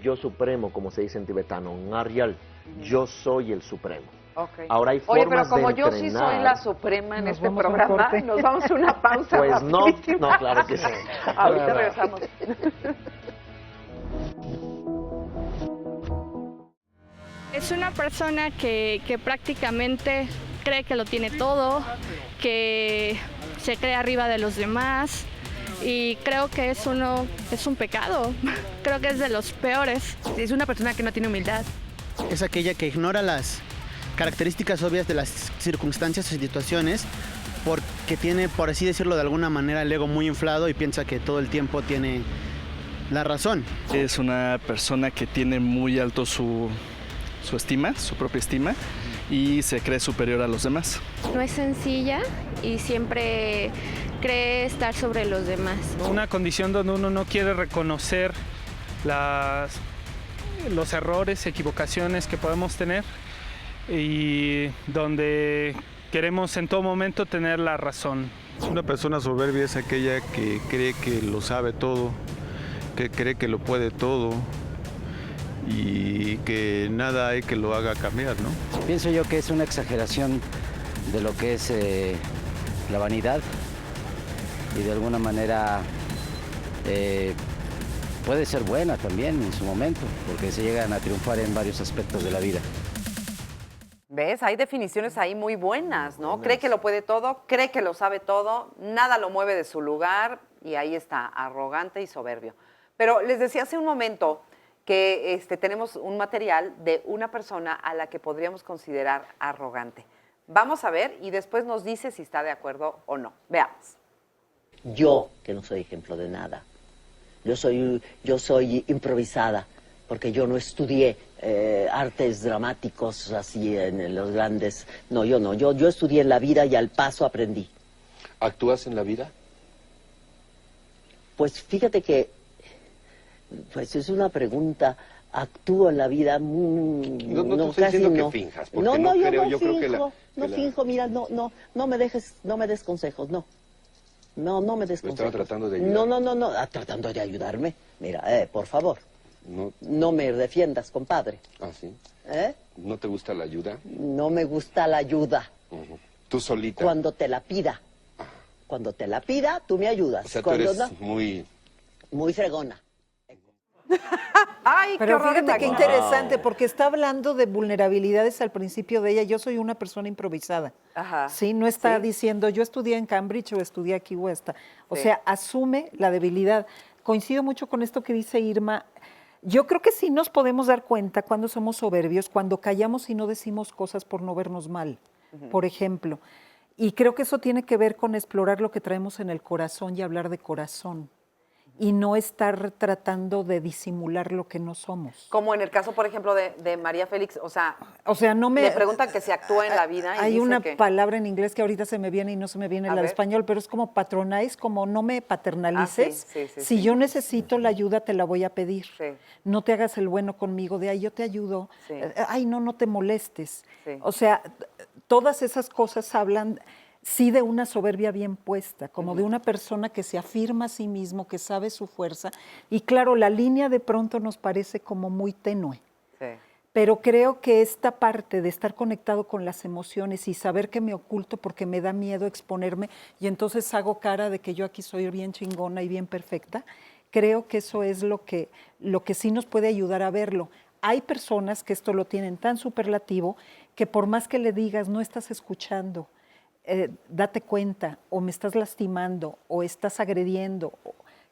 yo supremo, como se dice en tibetano, Ngaryal, yo soy el supremo.
Okay.
Ahora hay
Oye,
formas
pero como
de
yo sí soy
entrenar.
la suprema en
Nos
este
vamos a un
programa,
corte.
nos vamos a una pausa.
Pues no,
rapidísima.
no, claro que sí.
Ahorita regresamos.
Es una persona que prácticamente cree que lo tiene todo, que se cree arriba de los demás y creo que es un pecado, creo que es de los peores.
Es una persona que no tiene humildad. Es aquella que ignora características obvias de las circunstancias o situaciones, porque tiene, por así decirlo de alguna manera, el ego muy inflado y piensa que todo el tiempo tiene la razón.
Es una persona que tiene muy alto su estima, su propia estima, y se cree superior a los demás.
No es sencilla y siempre cree estar sobre los demás.
Una condición donde uno no quiere reconocer los errores, equivocaciones que podemos tener y donde queremos en todo momento tener la razón.
Una persona soberbia es aquella que cree que lo sabe todo, que cree que lo puede todo y que nada hay que lo haga cambiar, ¿no?
Pienso yo que es una exageración de lo que es la vanidad y de alguna manera puede ser buena también en su momento, porque se llegan a triunfar en varios aspectos de la vida.
¿Ves? Hay definiciones ahí muy buenas, ¿no? Cree que lo puede todo, cree que lo sabe todo, nada lo mueve de su lugar y ahí está, arrogante y soberbio. Pero les decía hace un momento que tenemos un material de una persona a la que podríamos considerar arrogante. Vamos a ver y después nos dice si está de acuerdo o no. Veamos.
Yo, que no soy ejemplo de nada, yo soy improvisada, porque yo no estudié artes dramáticos así en los grandes. No, yo no. Yo estudié en la vida y al paso aprendí.
¿Actúas en la vida?
Pues fíjate que, pues es una pregunta. ¿Actúo en la vida?
No te estoy diciendo que finjas, porque
yo no
finjo,
creo que finjo, mira, no me des consejos, no. No me des consejos.
¿Me estaba tratando de ayudar?
No, tratando de ayudarme. Mira, por favor. No me defiendas, compadre.
¿Ah, sí?
¿Eh?
¿No te gusta la ayuda?
No me gusta la ayuda.
¿Tú solita?
Cuando te la pida. Cuando te la pida, tú me ayudas.
O sea, tú eres muy
fregona.
Ay,
pero
qué horror,
fíjate qué
Magda.
interesante, porque está hablando de vulnerabilidades al principio de ella. Yo soy una persona improvisada.
Ajá.
Sí, no está
Sí.
diciendo yo estudié en Cambridge o estudié aquí o esta. O
Sí.
sea, asume la debilidad. Coincido mucho con esto que dice Irma. Yo creo que sí nos podemos dar cuenta cuando somos soberbios, cuando callamos y no decimos cosas por no vernos mal, por ejemplo. Y creo que eso tiene que ver con explorar lo que traemos en el corazón y hablar de corazón. Y no estar tratando de disimular lo que no somos.
Como en el caso, por ejemplo, de María Félix, o sea,
no me...
le preguntan que si actúa en la vida y
Hay
dice
una
que...
palabra en inglés que ahorita se me viene y no se me viene
A
la de
ver.
español, pero es como patronize, como no me paternalices.
sí,
Si yo necesito la ayuda, te la voy a pedir.
Sí.
No te hagas el bueno conmigo, de ahí yo te ayudo.
Sí.
Ay, no te molestes.
Sí.
O sea, todas esas cosas hablan sí de una soberbia bien puesta, como de una persona que se afirma a sí mismo, que sabe su fuerza. Y claro, la línea de pronto nos parece como muy tenue.
Sí.
Pero creo que esta parte de estar conectado con las emociones y saber que me oculto porque me da miedo exponerme y entonces hago cara de que yo aquí soy bien chingona y bien perfecta, creo que eso es lo que sí nos puede ayudar a verlo. Hay personas que esto lo tienen tan superlativo que por más que le digas no estás escuchando, date cuenta, o me estás lastimando, o estás agrediendo,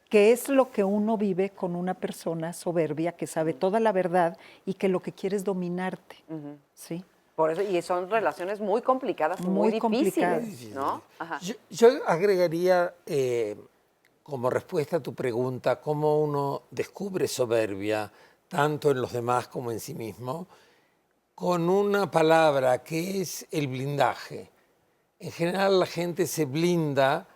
que es lo que uno vive con una persona soberbia que sabe toda la verdad y que lo que quiere es dominarte. ¿Sí?
Por eso, y son relaciones muy complicadas, muy difíciles, ¿no? Ajá.
Yo agregaría, como respuesta a tu pregunta, cómo uno descubre soberbia, tanto en los demás como en sí mismo, con una palabra que es el blindaje. En general la gente se blinda,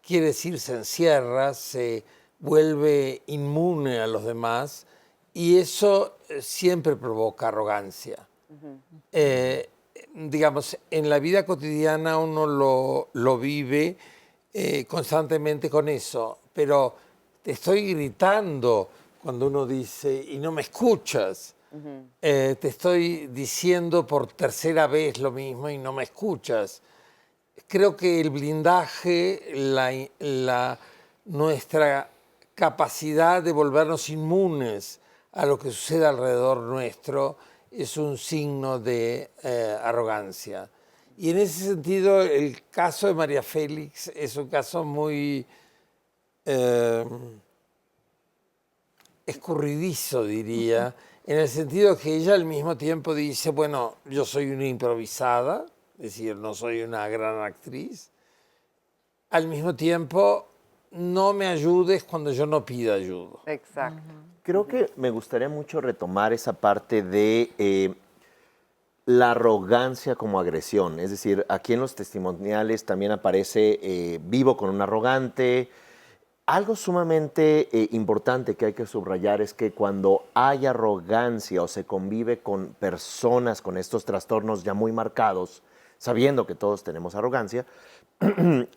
quiere decir se encierra, se vuelve inmune a los demás y eso siempre provoca arrogancia. Digamos, en la vida cotidiana uno lo vive constantemente con eso, pero te estoy gritando cuando uno dice y no me escuchas. Te estoy diciendo por tercera vez lo mismo y no me escuchas. Creo que el blindaje, nuestra capacidad de volvernos inmunes a lo que sucede alrededor nuestro es un signo de arrogancia. Y en ese sentido, el caso de María Félix es un caso muy escurridizo, diría, en el sentido que ella al mismo tiempo dice, bueno, yo soy una improvisada, es decir, no soy una gran actriz. Al mismo tiempo, no me ayudes cuando yo no pido ayuda.
Exacto.
Creo que me gustaría mucho retomar esa parte de la arrogancia como agresión. Es decir, aquí en los testimoniales también aparece vivo con un arrogante. Algo sumamente importante que hay que subrayar es que cuando hay arrogancia o se convive con personas con estos trastornos ya muy marcados, sabiendo que todos tenemos arrogancia,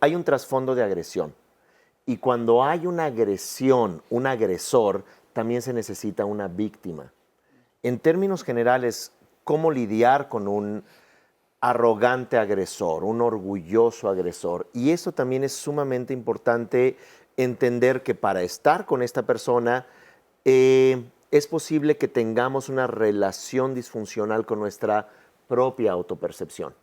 hay un trasfondo de agresión. Y cuando hay una agresión, un agresor, también se necesita una víctima. En términos generales, ¿cómo lidiar con un arrogante agresor, un orgulloso agresor? Y eso también es sumamente importante entender que para estar con esta persona es posible que tengamos una relación disfuncional con nuestra propia autopercepción.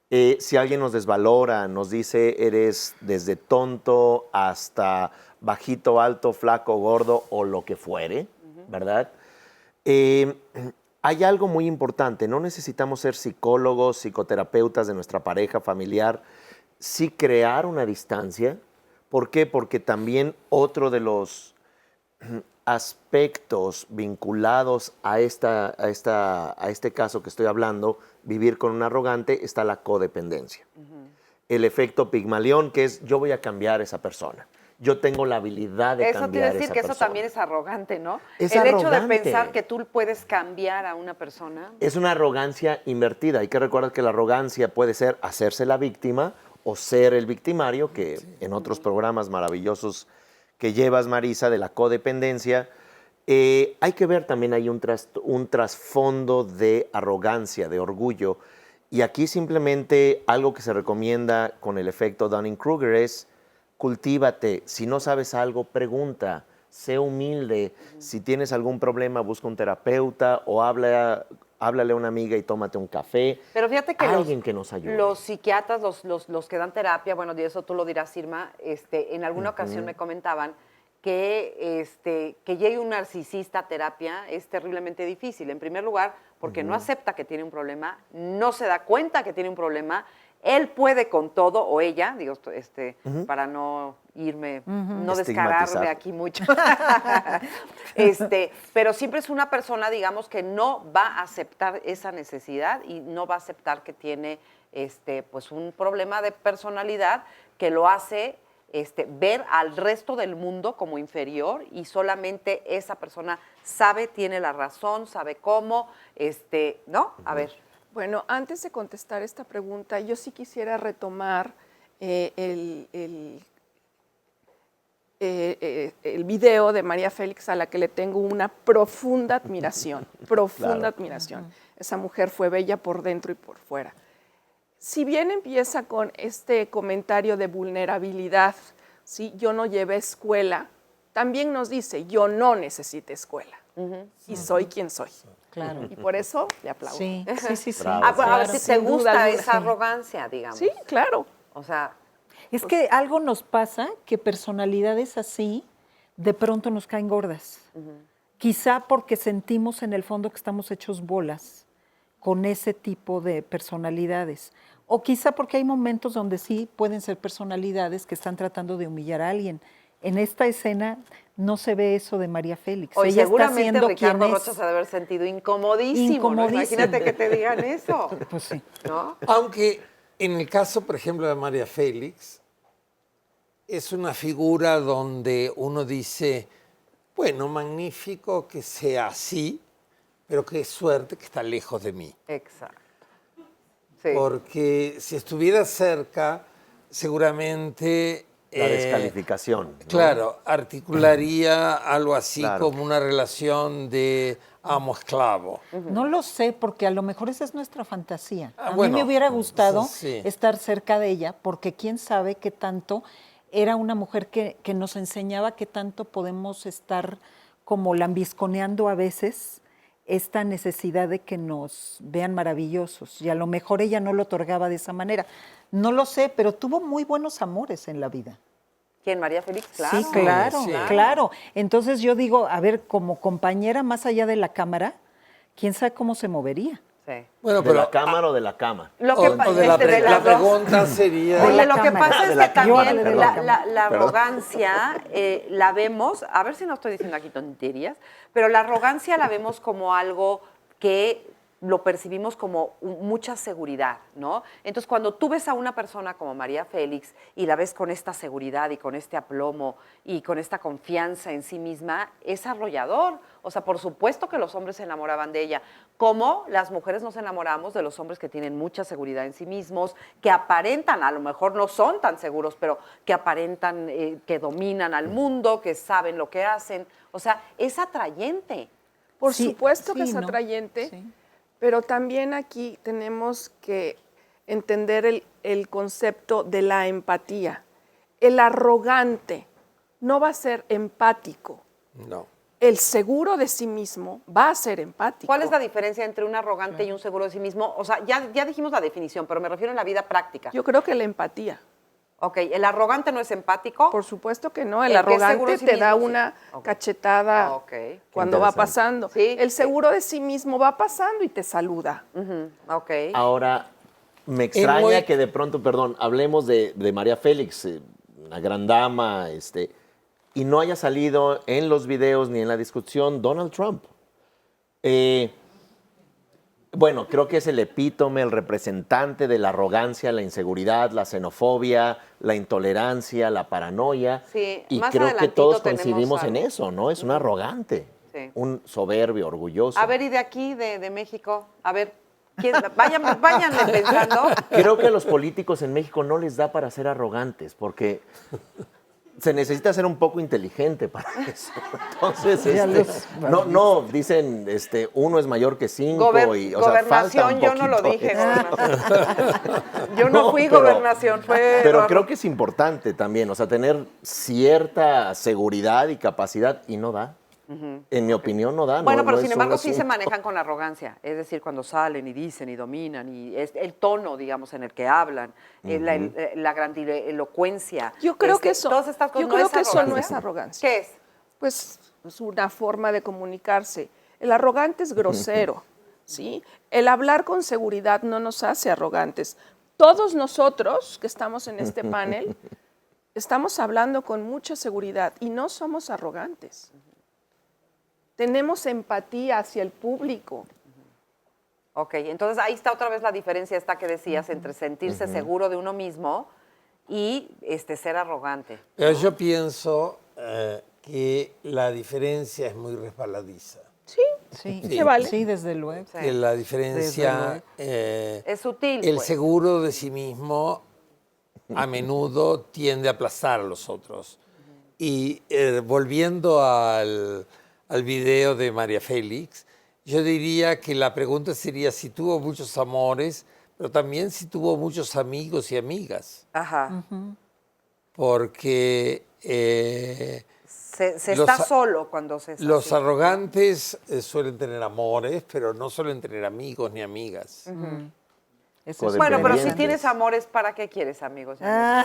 Si alguien nos desvalora, nos dice eres desde tonto hasta bajito, alto, flaco, gordo o lo que fuere, ¿verdad? Hay algo muy importante, no necesitamos ser psicólogos, psicoterapeutas de nuestra pareja familiar, sí crear una distancia. ¿Por qué? Porque también otro de los aspectos vinculados a este caso que estoy hablando, vivir con un arrogante, está la codependencia. El efecto Pigmalión, que es yo voy a cambiar a esa persona. Yo tengo la habilidad de
eso
cambiar a esa persona. Eso
quiere decir que eso también es arrogante, ¿no?
Es
el
arrogante.
hecho de pensar que tú puedes cambiar a una persona.
Es una arrogancia invertida. Hay que recordar que la arrogancia puede ser hacerse la víctima o ser el victimario, que en otros programas maravillosos que llevas, Marisa, de la codependencia, hay que ver también hay un trasfondo de arrogancia, de orgullo. Y aquí simplemente algo que se recomienda con el efecto Dunning-Kruger es cultívate. Si no sabes algo, pregunta. Sé humilde. Si tienes algún problema, busca un terapeuta o háblale a una amiga y tómate un café.
Pero fíjate que
alguien que nos ayude.
Los psiquiatras, los que dan terapia, bueno, de eso tú lo dirás, Irma, en alguna ocasión me comentaban que llegue un narcisista a terapia es terriblemente difícil. En primer lugar, porque no acepta que tiene un problema, no se da cuenta que tiene un problema, él puede con todo, o ella, digo, para no irme, no descararme aquí mucho. Pero siempre es una persona, digamos, que no va a aceptar esa necesidad y no va a aceptar que tiene pues un problema de personalidad que lo hace ver al resto del mundo como inferior y solamente esa persona sabe, tiene la razón, sabe cómo, ¿no? A ver.
Bueno, antes de contestar esta pregunta, yo sí quisiera retomar el video de María Félix, a la que le tengo una profunda admiración, admiración. Esa mujer fue bella por dentro y por fuera. Si bien empieza con este comentario de vulnerabilidad, ¿sí? Yo no llevé escuela, también nos dice, yo no necesito escuela y soy quien soy.
Claro.
Y por eso le aplaudo.
Sí.
A ver si te gusta
alguna.
esa arrogancia, digamos.
Sí, claro.
O sea,
es que algo nos pasa que personalidades así de pronto nos caen gordas. Quizá porque sentimos en el fondo que estamos hechos bolas con ese tipo de personalidades. O quizá porque hay momentos donde sí pueden ser personalidades que están tratando de humillar a alguien. En esta escena no se ve eso de María Félix.
Oye,
ella
seguramente
está siendo
Ricardo
quien
Rocha
es.
se debe haber sentido incomodísimo. ¿No? Imagínate que te digan eso.
Pues sí.
¿No?
Aunque en el caso, por ejemplo, de María Félix, es una figura donde uno dice, bueno, magnífico que sea así, pero qué suerte que está lejos de mí.
Exacto. Sí.
Porque si estuviera cerca, seguramente...
La descalificación. ¿no?
Claro, articularía algo así como una relación de amo-esclavo.
No lo sé, porque a lo mejor esa es nuestra fantasía. A
bueno,
mí me hubiera gustado
sí.
estar cerca de ella, porque quién sabe qué tanto era una mujer que nos enseñaba qué tanto podemos estar como lambisconeando a veces esta necesidad de que nos vean maravillosos. Y a lo mejor ella no lo otorgaba de esa manera. No lo sé, pero tuvo muy buenos amores en la vida.
¿Quién? María Félix, claro.
Sí, claro,
Sí.
claro. Entonces yo digo, a ver, como compañera más allá de la cámara, ¿quién sabe cómo se movería?
Sí.
Bueno,
¿De la cámara o de la cama?
Lo que
o de la,
de
la
las dos.
pregunta sería...
Oye, lo que
cámara.
pasa
De
es
la
que
cámara,
también
perdón.
la
Perdón.
arrogancia la vemos, a ver si no estoy diciendo aquí tonterías, pero la arrogancia la vemos como algo que lo percibimos como mucha seguridad, ¿no? Entonces, cuando tú ves a una persona como María Félix y la ves con esta seguridad y con este aplomo y con esta confianza en sí misma, es arrollador. O sea, por supuesto que los hombres se enamoraban de ella. Como las mujeres nos enamoramos de los hombres que tienen mucha seguridad en sí mismos, que aparentan, a lo mejor no son tan seguros, pero que aparentan que dominan al mundo, que saben lo que hacen. O sea, es atrayente.
Por
Sí,
supuesto que
sí,
es
¿no?
atrayente,
Sí.
pero también aquí tenemos que entender el concepto de la empatía. El arrogante no va a ser empático.
No.
El seguro de sí mismo va a ser empático.
¿Cuál es la diferencia entre un arrogante y un seguro de sí mismo? O sea, ya dijimos la definición, pero me refiero en la vida práctica.
Yo creo que la empatía.
Ok, ¿el arrogante no es empático?
Por supuesto que no. El
El que es seguro
arrogante
de sí
te da
mismo, sí.
una
Ok.
cachetada
Ok.
cuando va
interesante.
pasando.
Sí.
El seguro de sí mismo va pasando y te saluda.
Ujú, ok.
Ahora, me extraña
muy-
que de pronto, perdón, hablemos de María Félix, una gran dama, y no haya salido en los videos ni en la discusión Donald Trump. Bueno, creo que es el epítome, el representante de la arrogancia, la inseguridad, la xenofobia, la intolerancia, la paranoia.
Sí,
y
más
creo que
adelantito
todos
tenemos
coincidimos en
algo.
eso, ¿no? Es un arrogante,
Sí.
un soberbio, orgulloso.
A ver, y de aquí, de México, a ver, váyanle pensando.
Creo que a los políticos en México no les da para ser arrogantes, porque se necesita ser un poco inteligente para eso. Entonces, no, dicen, uno es mayor que 5 y, o sea, falta
Gobernación,
un
yo no lo
poquito
dije.
eso.
Gobernación. Yo no fui
pero-
gobernación, fue...
Pero creo que es importante también, o sea, tener cierta seguridad y capacidad, y no da. En mi opinión, no da.
Bueno,
no
pero
es
sin
un
embargo sí se
asunto.
manejan con arrogancia, es decir, cuando salen y dicen y dominan, y es el tono, digamos, en el que hablan, la grandilocuencia.
Yo creo que eso,
todas estas cosas
yo
no
creo
es
que eso no
arrogancia.
es arrogancia.
¿Qué es?
Pues es una forma de comunicarse. El arrogante es grosero, ¿sí? El hablar con seguridad no nos hace arrogantes. Todos nosotros que estamos en este panel estamos hablando con mucha seguridad y no somos arrogantes. Tenemos empatía hacia el público.
Ok, entonces ahí está otra vez la diferencia esta que decías entre sentirse seguro de uno mismo y ser arrogante.
Pero yo pienso que la diferencia es muy resbaladiza.
Sí,
Sí,
Sí.
se vale.
sí, desde luego.
Que la
Desde
diferencia,
luego.
Es sutil.
el
pues.
seguro de sí mismo a menudo tiende a aplastar a los otros. Y volviendo al video de María Félix, yo diría que la pregunta sería si tuvo muchos amores, pero también si tuvo muchos amigos y amigas.
Ajá.
Porque
Se
los
está
a-
solo cuando se está
los
así.
arrogantes suelen tener amores, pero no suelen tener amigos ni amigas.
Eso es
Bueno, pero si
Codependientes.
tienes amores, ¿para qué quieres amigos? y
Ah.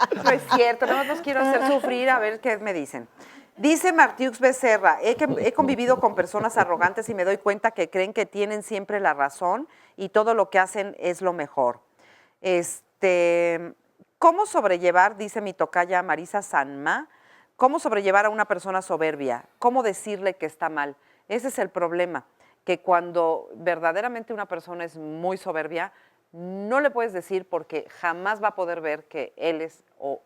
amigas? No es cierto, nada más los quiero hacer sufrir, a ver qué me dicen. Dice Martiux Becerra, he convivido con personas arrogantes y me doy cuenta que creen que tienen siempre la razón y todo lo que hacen es lo mejor. ¿Cómo sobrellevar, dice mi tocaya Marisa Sanma, cómo sobrellevar a una persona soberbia? ¿Cómo decirle que está mal? Ese es el problema, que cuando verdaderamente una persona es muy soberbia, no le puedes decir porque jamás va a poder ver que él es o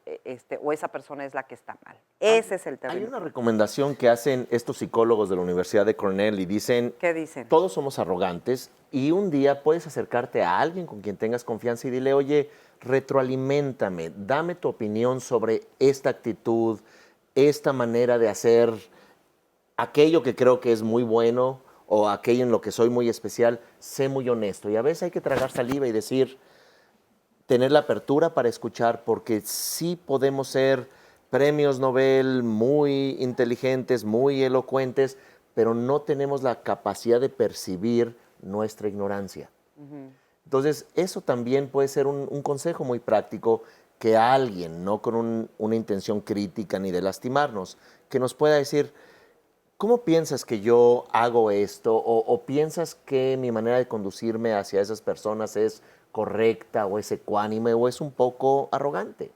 esa persona es la que está mal. Ese es el
Hay
terrible.
una recomendación que hacen estos psicólogos de la Universidad de Cornell y dicen,
¿Qué dicen?
todos somos arrogantes y un día puedes acercarte a alguien con quien tengas confianza y dile, oye, retroaliméntame, dame tu opinión sobre esta actitud, esta manera de hacer aquello que creo que es muy bueno o aquello en lo que soy muy especial, sé muy honesto. Y a veces hay que tragar saliva y decir, tener la apertura para escuchar, porque sí podemos ser premios Nobel muy inteligentes, muy elocuentes, pero no tenemos la capacidad de percibir nuestra ignorancia. Entonces, eso también puede ser un consejo muy práctico, que alguien, no con una intención crítica ni de lastimarnos, que nos pueda decir, ¿cómo piensas que yo hago esto? ¿O piensas que mi manera de conducirme hacia esas personas es correcta o es ecuánime o es un poco arrogante?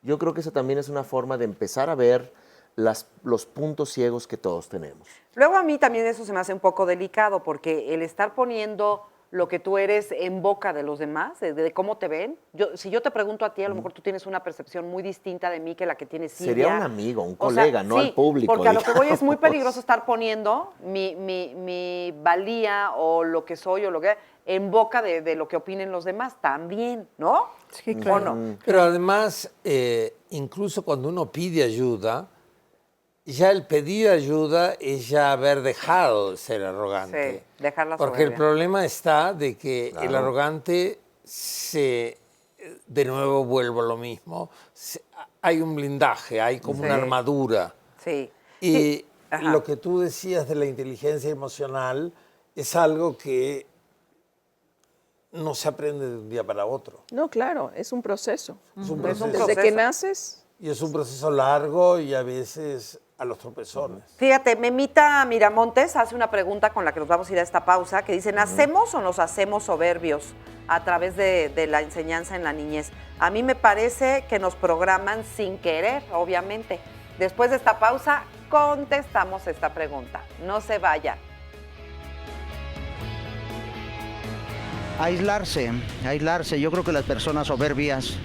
Yo creo que esa también es una forma de empezar a ver los puntos ciegos que todos tenemos.
Luego a mí también eso se me hace un poco delicado porque el estar poniendo lo que tú eres en boca de los demás, de cómo te ven. Si yo te pregunto a ti, a lo mejor tú tienes una percepción muy distinta de mí que la que tiene Silvia.
Sería un amigo, un colega, no al público.
Porque a lo que voy es muy peligroso estar poniendo mi valía o lo que soy o lo que en boca de lo que opinen los demás también, ¿no?
Sí, claro.
¿O no?
Pero además, incluso cuando uno pide ayuda, ya el pedir ayuda es ya haber dejado de ser arrogante.
Sí, dejar la
Porque el
soberbia.
problema está de que el arrogante de nuevo vuelvo a lo mismo, hay un blindaje, hay como una armadura.
Sí.
Y lo que tú decías de la inteligencia emocional es algo que no se aprende de un día para otro.
No, claro, es un proceso.
Es un proceso.
Desde que naces.
Y es un proceso largo y a veces a los tropezones.
Fíjate, Memita Miramontes hace una pregunta con la que nos vamos a ir a esta pausa, que dice, ¿nacemos o nos hacemos soberbios a través de la enseñanza en la niñez? A mí me parece que nos programan sin querer, obviamente. Después de esta pausa, contestamos esta pregunta. No se vayan.
Aislarse. Yo creo que las personas soberbias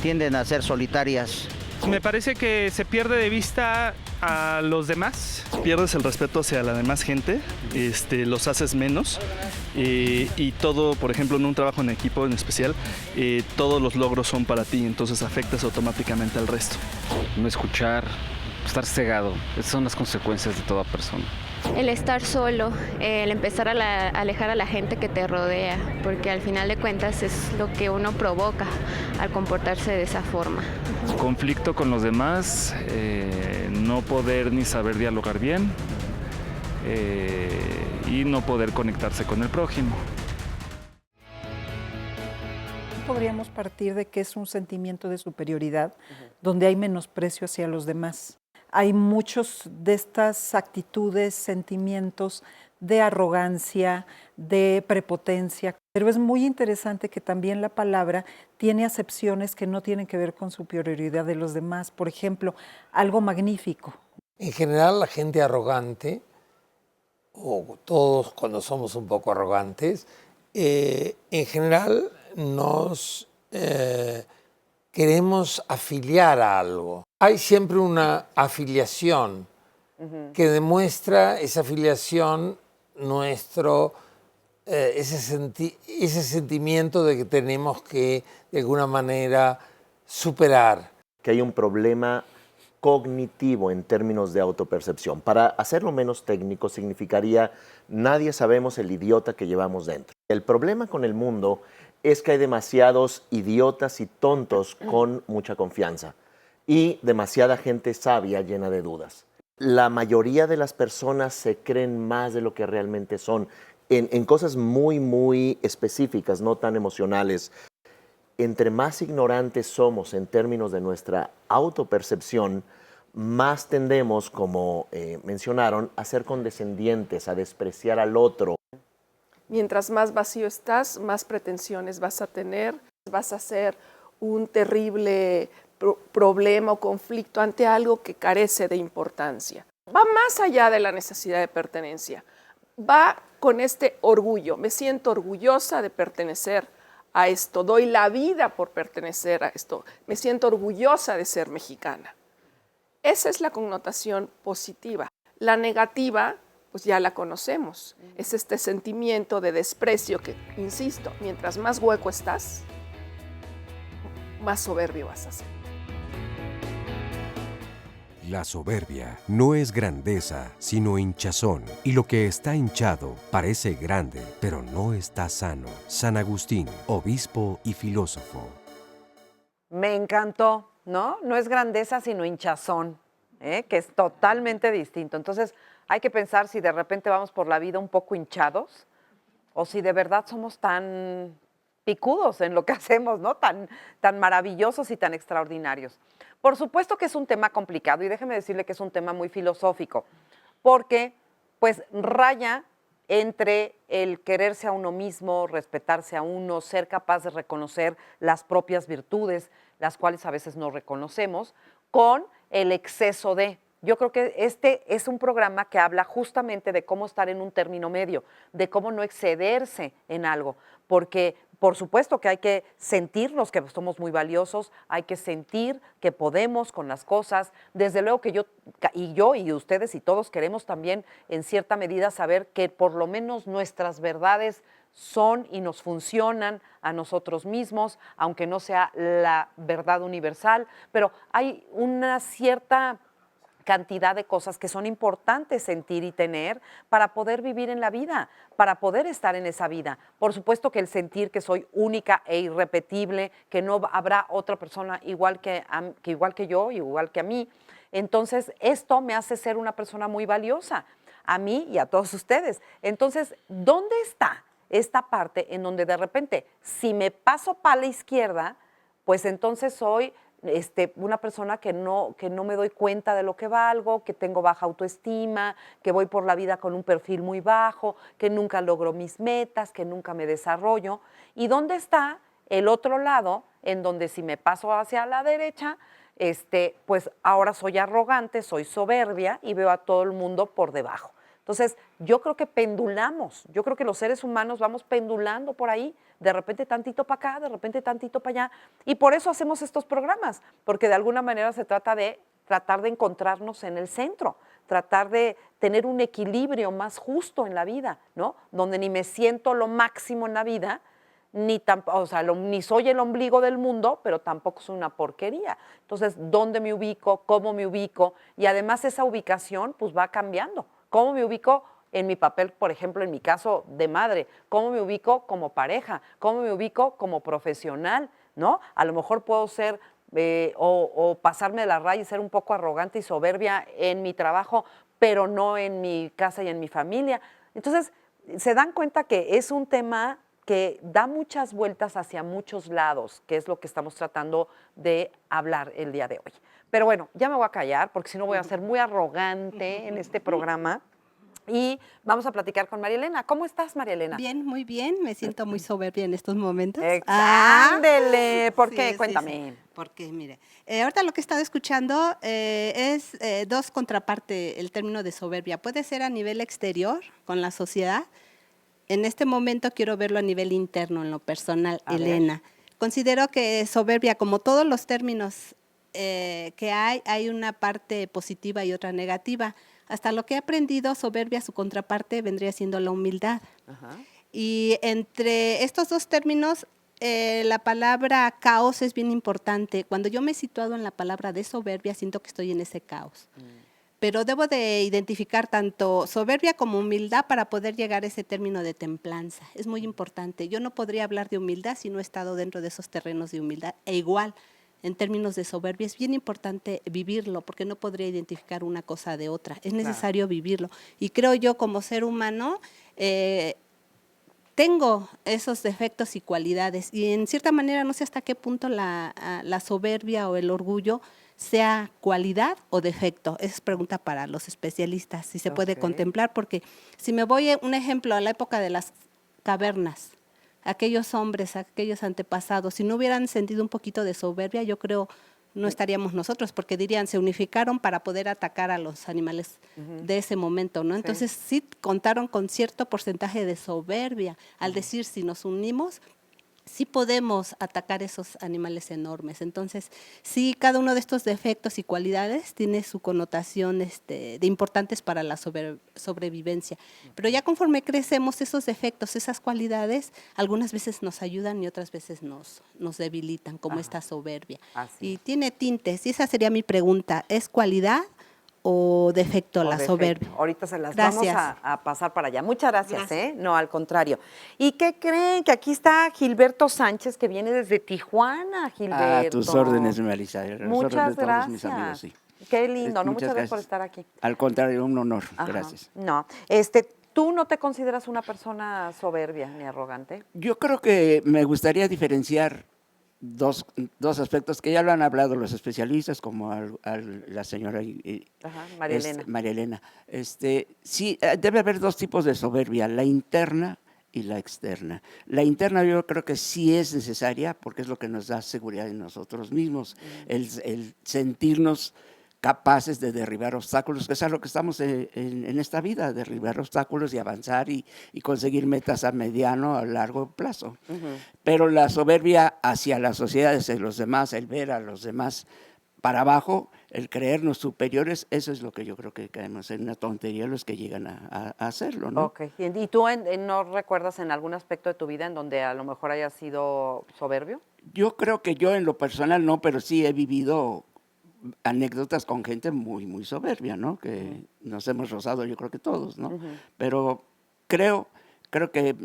tienden a ser solitarias.
Me parece que se pierde de vista a los demás.
Pierdes el respeto hacia la demás gente, los haces menos y todo, por ejemplo, en un trabajo en equipo en especial, todos los logros son para ti, entonces afectas automáticamente al resto.
No escuchar, estar cegado, esas son las consecuencias de toda persona.
El estar solo, el empezar a alejar a la gente que te rodea, porque al final de cuentas es lo que uno provoca al comportarse de esa forma.
Conflicto con los demás, no poder ni saber dialogar bien y no poder conectarse con el prójimo.
Podríamos partir de que es un sentimiento de superioridad donde hay menosprecio hacia los demás. Hay muchos de estas actitudes, sentimientos de arrogancia, de prepotencia, pero es muy interesante que también la palabra tiene acepciones que no tienen que ver con superioridad de los demás. Por ejemplo, algo magnífico.
En general, la gente arrogante, o todos cuando somos un poco arrogantes, en general nos queremos afiliar a algo. Hay siempre una afiliación que demuestra esa afiliación ese sentimiento de que tenemos que, de alguna manera, superar.
Que hay un problema cognitivo en términos de autopercepción. Para hacerlo menos técnico, significaría nadie sabemos el idiota que llevamos dentro. El problema con el mundo es que hay demasiados idiotas y tontos con mucha confianza y demasiada gente sabia llena de dudas. La mayoría de las personas se creen más de lo que realmente son en cosas muy, muy específicas, no tan emocionales. Entre más ignorantes somos en términos de nuestra autopercepción, más tendemos, como mencionaron, a ser condescendientes, a despreciar al otro.
Mientras más vacío estás, más pretensiones vas a tener, vas a ser un terrible problema o conflicto ante algo que carece de importancia. Va más allá de la necesidad de pertenencia, va con este orgullo. Me siento orgullosa de pertenecer a esto, doy la vida por pertenecer a esto, me siento orgullosa de ser mexicana. Esa es la connotación positiva. La negativa, pues ya la conocemos, es este sentimiento de desprecio que, insisto, mientras más hueco estás, más soberbio vas a ser.
La soberbia no es grandeza, sino hinchazón, y lo que está hinchado parece grande, pero no está sano. San Agustín, obispo y filósofo.
Me encantó, ¿no? No es grandeza, sino hinchazón, que es totalmente distinto. Entonces, hay que pensar si de repente vamos por la vida un poco hinchados o si de verdad somos tan picudos en lo que hacemos, ¿no? Tan maravillosos y tan extraordinarios. Por supuesto que es un tema complicado y déjeme decirle que es un tema muy filosófico, porque pues raya entre el quererse a uno mismo, respetarse a uno, ser capaz de reconocer las propias virtudes, las cuales a veces no reconocemos, con el exceso de. Yo creo que este es un programa que habla justamente de cómo estar en un término medio, de cómo no excederse en algo, porque por supuesto que hay que sentirnos que somos muy valiosos, hay que sentir que podemos con las cosas. Desde luego que yo y ustedes y todos queremos también en cierta medida saber que por lo menos nuestras verdades son y nos funcionan a nosotros mismos, aunque no sea la verdad universal, pero hay una cierta cantidad de cosas que son importantes sentir y tener para poder vivir en la vida, para poder estar en esa vida. Por supuesto que el sentir que soy única e irrepetible, que no habrá otra persona igual que yo, igual que a mí. Entonces, esto me hace ser una persona muy valiosa, a mí y a todos ustedes. Entonces, ¿dónde está esta parte en donde de repente, si me paso para la izquierda, pues entonces soy una persona que no me doy cuenta de lo que valgo, que tengo baja autoestima, que voy por la vida con un perfil muy bajo, que nunca logro mis metas, que nunca me desarrollo? ¿Y dónde está el otro lado en donde si me paso hacia la derecha, pues ahora soy arrogante, soy soberbia y veo a todo el mundo por debajo? Entonces, yo creo que pendulamos, yo creo que los seres humanos vamos pendulando por ahí, de repente tantito para acá, de repente tantito para allá, y por eso hacemos estos programas, porque de alguna manera se trata de tratar de encontrarnos en el centro, tratar de tener un equilibrio más justo en la vida, ¿no? Donde ni me siento lo máximo en la vida, ni soy el ombligo del mundo, pero tampoco soy una porquería. Entonces, ¿dónde me ubico? ¿Cómo me ubico? Y además esa ubicación pues va cambiando. ¿Cómo me ubico en mi papel, por ejemplo, en mi caso de madre? ¿Cómo me ubico como pareja? ¿Cómo me ubico como profesional? ¿No? A lo mejor puedo ser o pasarme de la raya y ser un poco arrogante y soberbia en mi trabajo, pero no en mi casa y en mi familia. Entonces, se dan cuenta que es un tema que da muchas vueltas hacia muchos lados, que es lo que estamos tratando de hablar el día de hoy. Pero bueno, ya me voy a callar porque si no voy a ser muy arrogante en este programa. Y vamos a platicar con María Elena. ¿Cómo estás, María Elena?
Bien, muy bien. Me siento muy soberbia en estos momentos.
¡Ándele! ¿Por qué?
Sí,
Cuéntame.
sí. Porque, mire, ahorita lo que he estado escuchando es dos contrapartes, el término de soberbia. Puede ser a nivel exterior, con la sociedad. En este momento quiero verlo a nivel interno, en lo personal, Elena. Considero que soberbia, como todos los términos que hay una parte positiva y otra negativa. Hasta lo que he aprendido, soberbia, su contraparte vendría siendo la humildad. Ajá. Y entre estos dos términos, la palabra caos es bien importante. Cuando yo me he situado en la palabra de soberbia, siento que estoy en ese caos. Pero debo de identificar tanto soberbia como humildad para poder llegar a ese término de templanza. Es muy importante. Yo no podría hablar de humildad si no he estado dentro de esos terrenos de humildad. E igual, en términos de soberbia, es bien importante vivirlo, porque no podría identificar una cosa de otra. Es necesario vivirlo. Y creo yo, como ser humano, tengo esos defectos y cualidades. Y en cierta manera, no sé hasta qué punto la soberbia o el orgullo sea cualidad o defecto. Esa es pregunta para los especialistas, si se puede contemplar, porque si me voy, un ejemplo, a la época de las cavernas, aquellos hombres, aquellos antepasados, si no hubieran sentido un poquito de soberbia, yo creo no estaríamos nosotros, porque dirían, se unificaron para poder atacar a los animales de ese momento, ¿no? Entonces sí contaron con cierto porcentaje de soberbia, al decir, si nos unimos, sí podemos atacar esos animales enormes. Entonces, sí, cada uno de estos defectos y cualidades tiene su connotación de importantes para la sobrevivencia. Pero ya conforme crecemos, esos defectos, esas cualidades, algunas veces nos ayudan y otras veces nos debilitan, como esta soberbia. Y tiene tintes, y esa sería mi pregunta, ¿es cualidad o defecto la soberbia?
Ahorita se las vamos a pasar para allá. Muchas gracias. No, al contrario. ¿Y qué creen? Que aquí está Gilberto Sánchez, que viene desde Tijuana, Gilberto.
A tus órdenes, Marisa.
Muchas gracias.
Mis amigos, sí.
Qué lindo, ¿no? Muchas gracias por estar aquí.
Al contrario, un honor. Gracias.
No, ¿Tú no te consideras una persona soberbia ni arrogante?
Yo creo que me gustaría diferenciar dos aspectos que ya lo han hablado los especialistas, como la señora
María Elena.
María Elena. Sí, debe haber dos tipos de soberbia, la interna y la externa. La interna yo creo que sí es necesaria porque es lo que nos da seguridad en nosotros mismos, el sentirnos capaces de derribar obstáculos, que es a lo que estamos en esta vida, derribar obstáculos y avanzar y conseguir metas a mediano, a largo plazo. Pero la soberbia hacia las sociedades de los demás, el ver a los demás para abajo, el creernos superiores, eso es lo que yo creo que caemos en una tontería los que llegan a hacerlo, ¿no?
Ok. ¿Y tú no recuerdas en algún aspecto de tu vida en donde a lo mejor hayas sido soberbio?
Yo creo que yo en lo personal no, pero sí he vivido anécdotas con gente muy, muy soberbia, ¿no? Que nos hemos rozado, yo creo que todos, ¿no? Pero creo que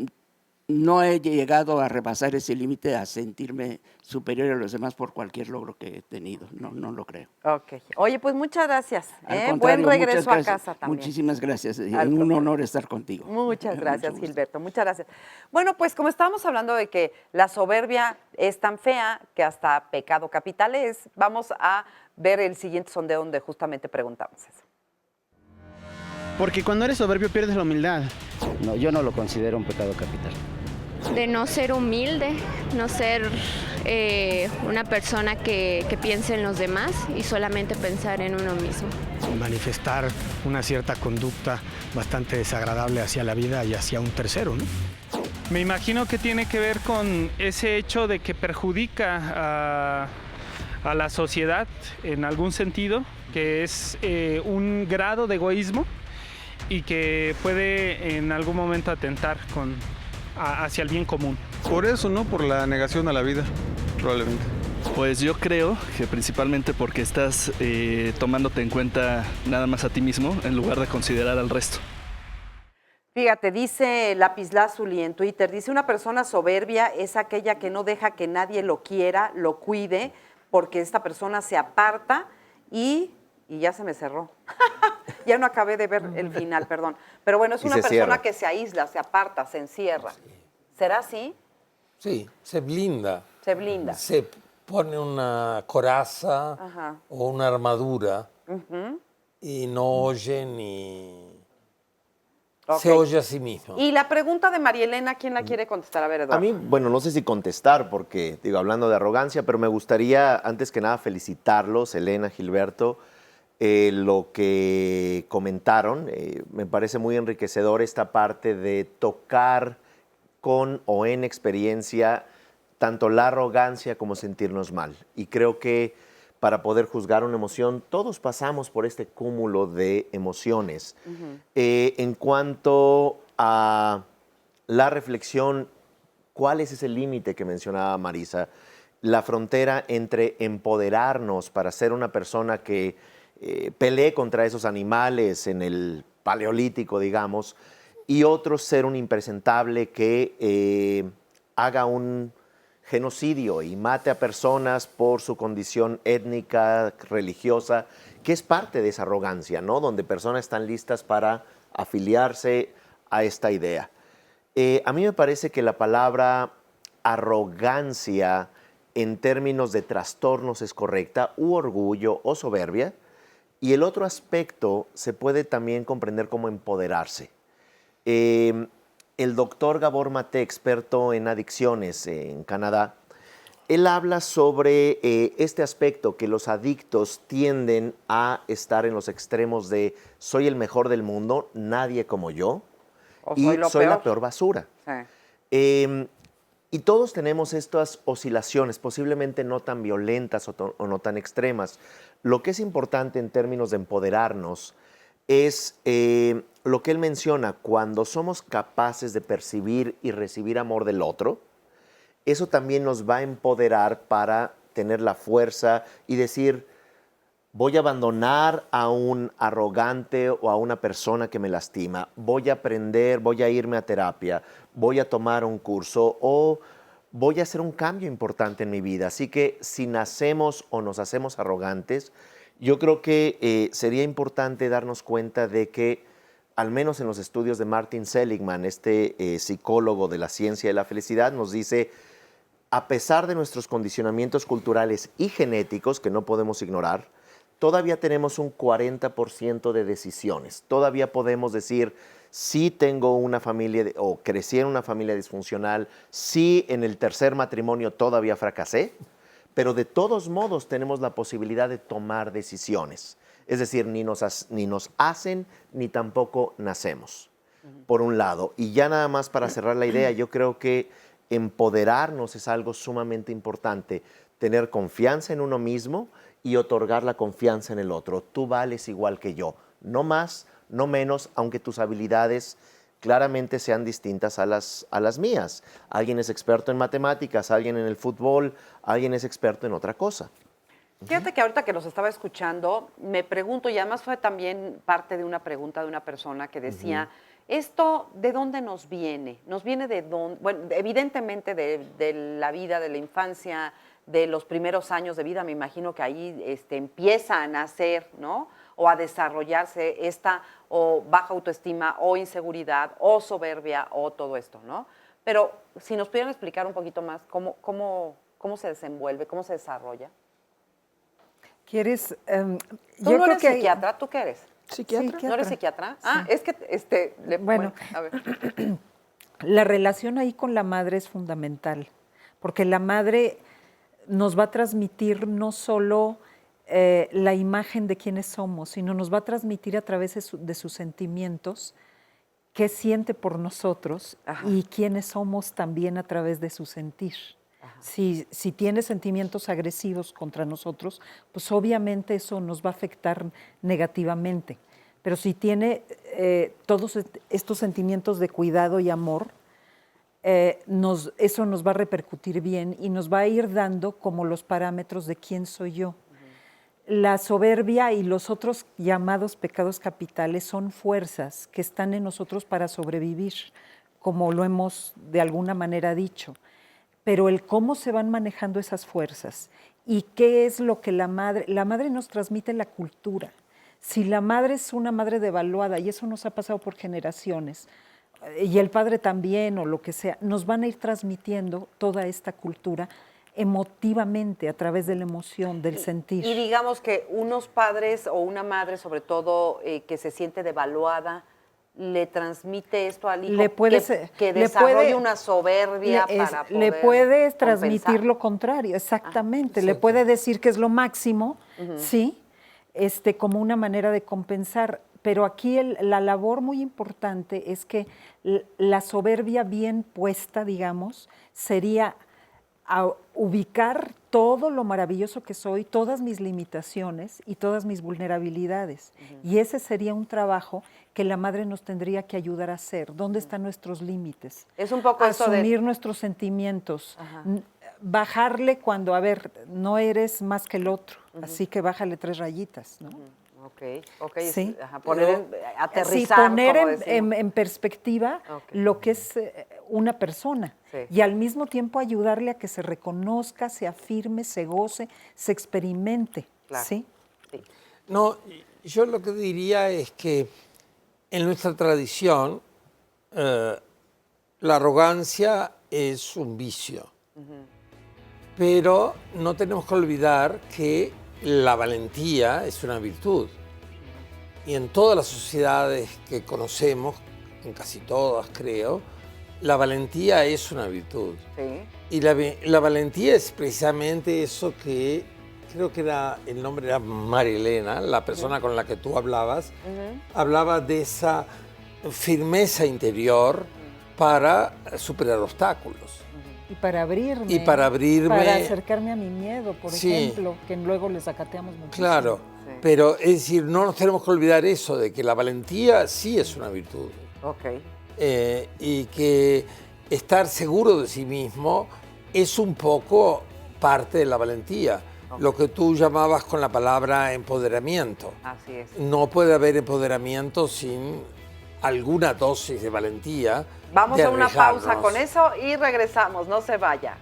no he llegado a rebasar ese límite, a sentirme superior a los demás por cualquier logro que he tenido. No lo creo.
Ok. Oye, pues muchas gracias.
Al
Buen
contrario,
regreso a
gracias.
casa también.
Muchísimas gracias. Un honor estar contigo.
Muchas gracias, Gilberto. Muchas gracias. Bueno, pues como estábamos hablando de que la soberbia es tan fea que hasta pecado capital es, vamos a ver el siguiente sondeo donde justamente preguntamos eso.
Porque cuando eres soberbio pierdes la humildad.
No, yo no lo considero un pecado capital.
De no ser humilde, no ser una persona que piense en los demás y solamente pensar en uno mismo.
Manifestar una cierta conducta bastante desagradable hacia la vida y hacia un tercero, ¿no?
Me imagino que tiene que ver con ese hecho de que perjudica a la sociedad en algún sentido, que es un grado de egoísmo y que puede en algún momento atentar hacia el bien común.
Por eso, ¿no? Por la negación a la vida, probablemente.
Pues yo creo que principalmente porque estás tomándote en cuenta nada más a ti mismo en lugar de considerar al resto.
Fíjate, dice Lapislázuli en Twitter, dice una persona soberbia es aquella que no deja que nadie lo quiera, lo cuide, porque esta persona se aparta y ya se me cerró. Ya no acabé de ver el final, perdón. Pero bueno, es una persona que se aísla, se aparta, se encierra. ¿Será así?
Sí, se blinda.
Se blinda.
Se pone una coraza o una armadura y no oye ni... Se oye a sí mismo.
Y la pregunta de María Elena, ¿quién la quiere contestar? A ver, Eduardo.
A mí, bueno, no sé si contestar porque, hablando de arrogancia, pero me gustaría, antes que nada, felicitarlos, Elena, Gilberto, lo que comentaron. Me parece muy enriquecedor esta parte de tocar con o en experiencia tanto la arrogancia como sentirnos mal. Y creo que para poder juzgar una emoción, todos pasamos por este cúmulo de emociones. En cuanto a la reflexión, ¿cuál es ese límite que mencionaba Marisa? La frontera entre empoderarnos para ser una persona que pelee contra esos animales en el paleolítico, digamos, y otro ser un impresentable que haga un genocidio y mate a personas por su condición étnica, religiosa, que es parte de esa arrogancia, ¿no? Donde personas están listas para afiliarse a esta idea. A mí me parece que la palabra arrogancia en términos de trastornos es correcta, u orgullo o soberbia, y el otro aspecto se puede también comprender como empoderarse. El doctor Gabor Maté, experto en adicciones en Canadá, él habla sobre este aspecto, que los adictos tienden a estar en los extremos de soy el mejor del mundo, nadie como yo, y soy la peor basura. Sí. Y todos tenemos estas oscilaciones, posiblemente no tan violentas o no tan extremas. Lo que es importante en términos de empoderarnos es lo que él menciona, cuando somos capaces de percibir y recibir amor del otro, eso también nos va a empoderar para tener la fuerza y decir, voy a abandonar a un arrogante o a una persona que me lastima, voy a aprender, voy a irme a terapia, voy a tomar un curso o voy a hacer un cambio importante en mi vida. Así que si nacemos o nos hacemos arrogantes, yo creo que sería importante darnos cuenta de que al menos en los estudios de Martin Seligman, psicólogo de la ciencia de la felicidad, nos dice, a pesar de nuestros condicionamientos culturales y genéticos, que no podemos ignorar, todavía tenemos un 40% de decisiones. Todavía podemos decir, sí tengo una familia, o crecí en una familia disfuncional, sí en el tercer matrimonio todavía fracasé, pero de todos modos tenemos la posibilidad de tomar decisiones. Es decir, ni nos hacen ni tampoco nacemos, por un lado. Y ya nada más para cerrar la idea, yo creo que empoderarnos es algo sumamente importante. Tener confianza en uno mismo y otorgar la confianza en el otro. Tú vales igual que yo, no más, no menos, aunque tus habilidades claramente sean distintas a las mías. Alguien es experto en matemáticas, alguien en el fútbol, alguien es experto en otra cosa.
Fíjate que ahorita que los estaba escuchando, me pregunto, y además fue también parte de una pregunta de una persona que decía, ¿esto de dónde nos viene? ¿Nos viene de dónde? Bueno, evidentemente de la vida, de la infancia, de los primeros años de vida, me imagino que ahí empieza a nacer, ¿no? O a desarrollarse esta o baja autoestima, o inseguridad, o soberbia, o todo esto, ¿no? Pero si nos pudieran explicar un poquito más cómo se desenvuelve, cómo se desarrolla.
¿Quieres?
¿Tú no eres psiquiatra? ¿Tú qué eres?
¿Psiquiatra?
¿No eres psiquiatra?
Sí.
Ah, es que, bueno, a ver.
La relación ahí con la madre es fundamental, porque la madre nos va a transmitir no solo la imagen de quiénes somos, sino nos va a transmitir a través de sus sentimientos qué siente por nosotros. Ajá. Y quiénes somos también a través de su sentir. Si tiene sentimientos agresivos contra nosotros, pues obviamente eso nos va a afectar negativamente. Pero si tiene todos estos sentimientos de cuidado y amor, eso nos va a repercutir bien y nos va a ir dando como los parámetros de quién soy yo. La soberbia y los otros llamados pecados capitales son fuerzas que están en nosotros para sobrevivir, como lo hemos de alguna manera dicho. Pero el cómo se van manejando esas fuerzas y qué es lo que la madre nos transmite la cultura. Si la madre es una madre devaluada, y eso nos ha pasado por generaciones, y el padre también, o lo que sea, nos van a ir transmitiendo toda esta cultura emotivamente, a través de la emoción, del sentir.
Y digamos que unos padres o una madre, sobre todo, que se siente devaluada, le transmite esto al hijo, que desarrolle una soberbia para poder
le puede transmitir
compensar.
Lo contrario, exactamente. Le puede decir que es lo máximo, sí, como una manera de compensar. Pero aquí la labor muy importante es que la soberbia bien puesta, digamos, sería a ubicar todo lo maravilloso que soy, todas mis limitaciones y todas mis vulnerabilidades. Y ese sería un trabajo que la madre nos tendría que ayudar a hacer. ¿Dónde están nuestros límites?
Es un poco
asumir nuestros sentimientos, bajarle cuando, a ver, no eres más que el otro, así que bájale 3 rayitas, ¿no?
Ok,
sí.
Aterrizar.
Sí, poner en perspectiva lo que es una persona y al mismo tiempo ayudarle a que se reconozca, se afirme, se goce, se experimente.
Claro.
¿Sí?
No, yo lo que diría es que en nuestra tradición la arrogancia es un vicio, pero no tenemos que olvidar que la valentía es una virtud. Y en todas las sociedades que conocemos, en casi todas creo, la valentía es una virtud.
Sí.
Y la valentía es precisamente eso que creo que el nombre era María Elena, la persona con la que tú hablabas, hablaba de esa firmeza interior para superar obstáculos.
Y para abrirme.
Para
acercarme a mi miedo, por ejemplo, que luego les acateamos muchísimo.
Claro, pero es decir, no nos tenemos que olvidar eso, de que la valentía sí es una virtud. Y que estar seguro de sí mismo es un poco parte de la valentía. Lo que tú llamabas con la palabra empoderamiento.
Así es.
No puede haber empoderamiento sin alguna dosis de valentía.
Vamos a una pausa con eso y regresamos, no se vaya.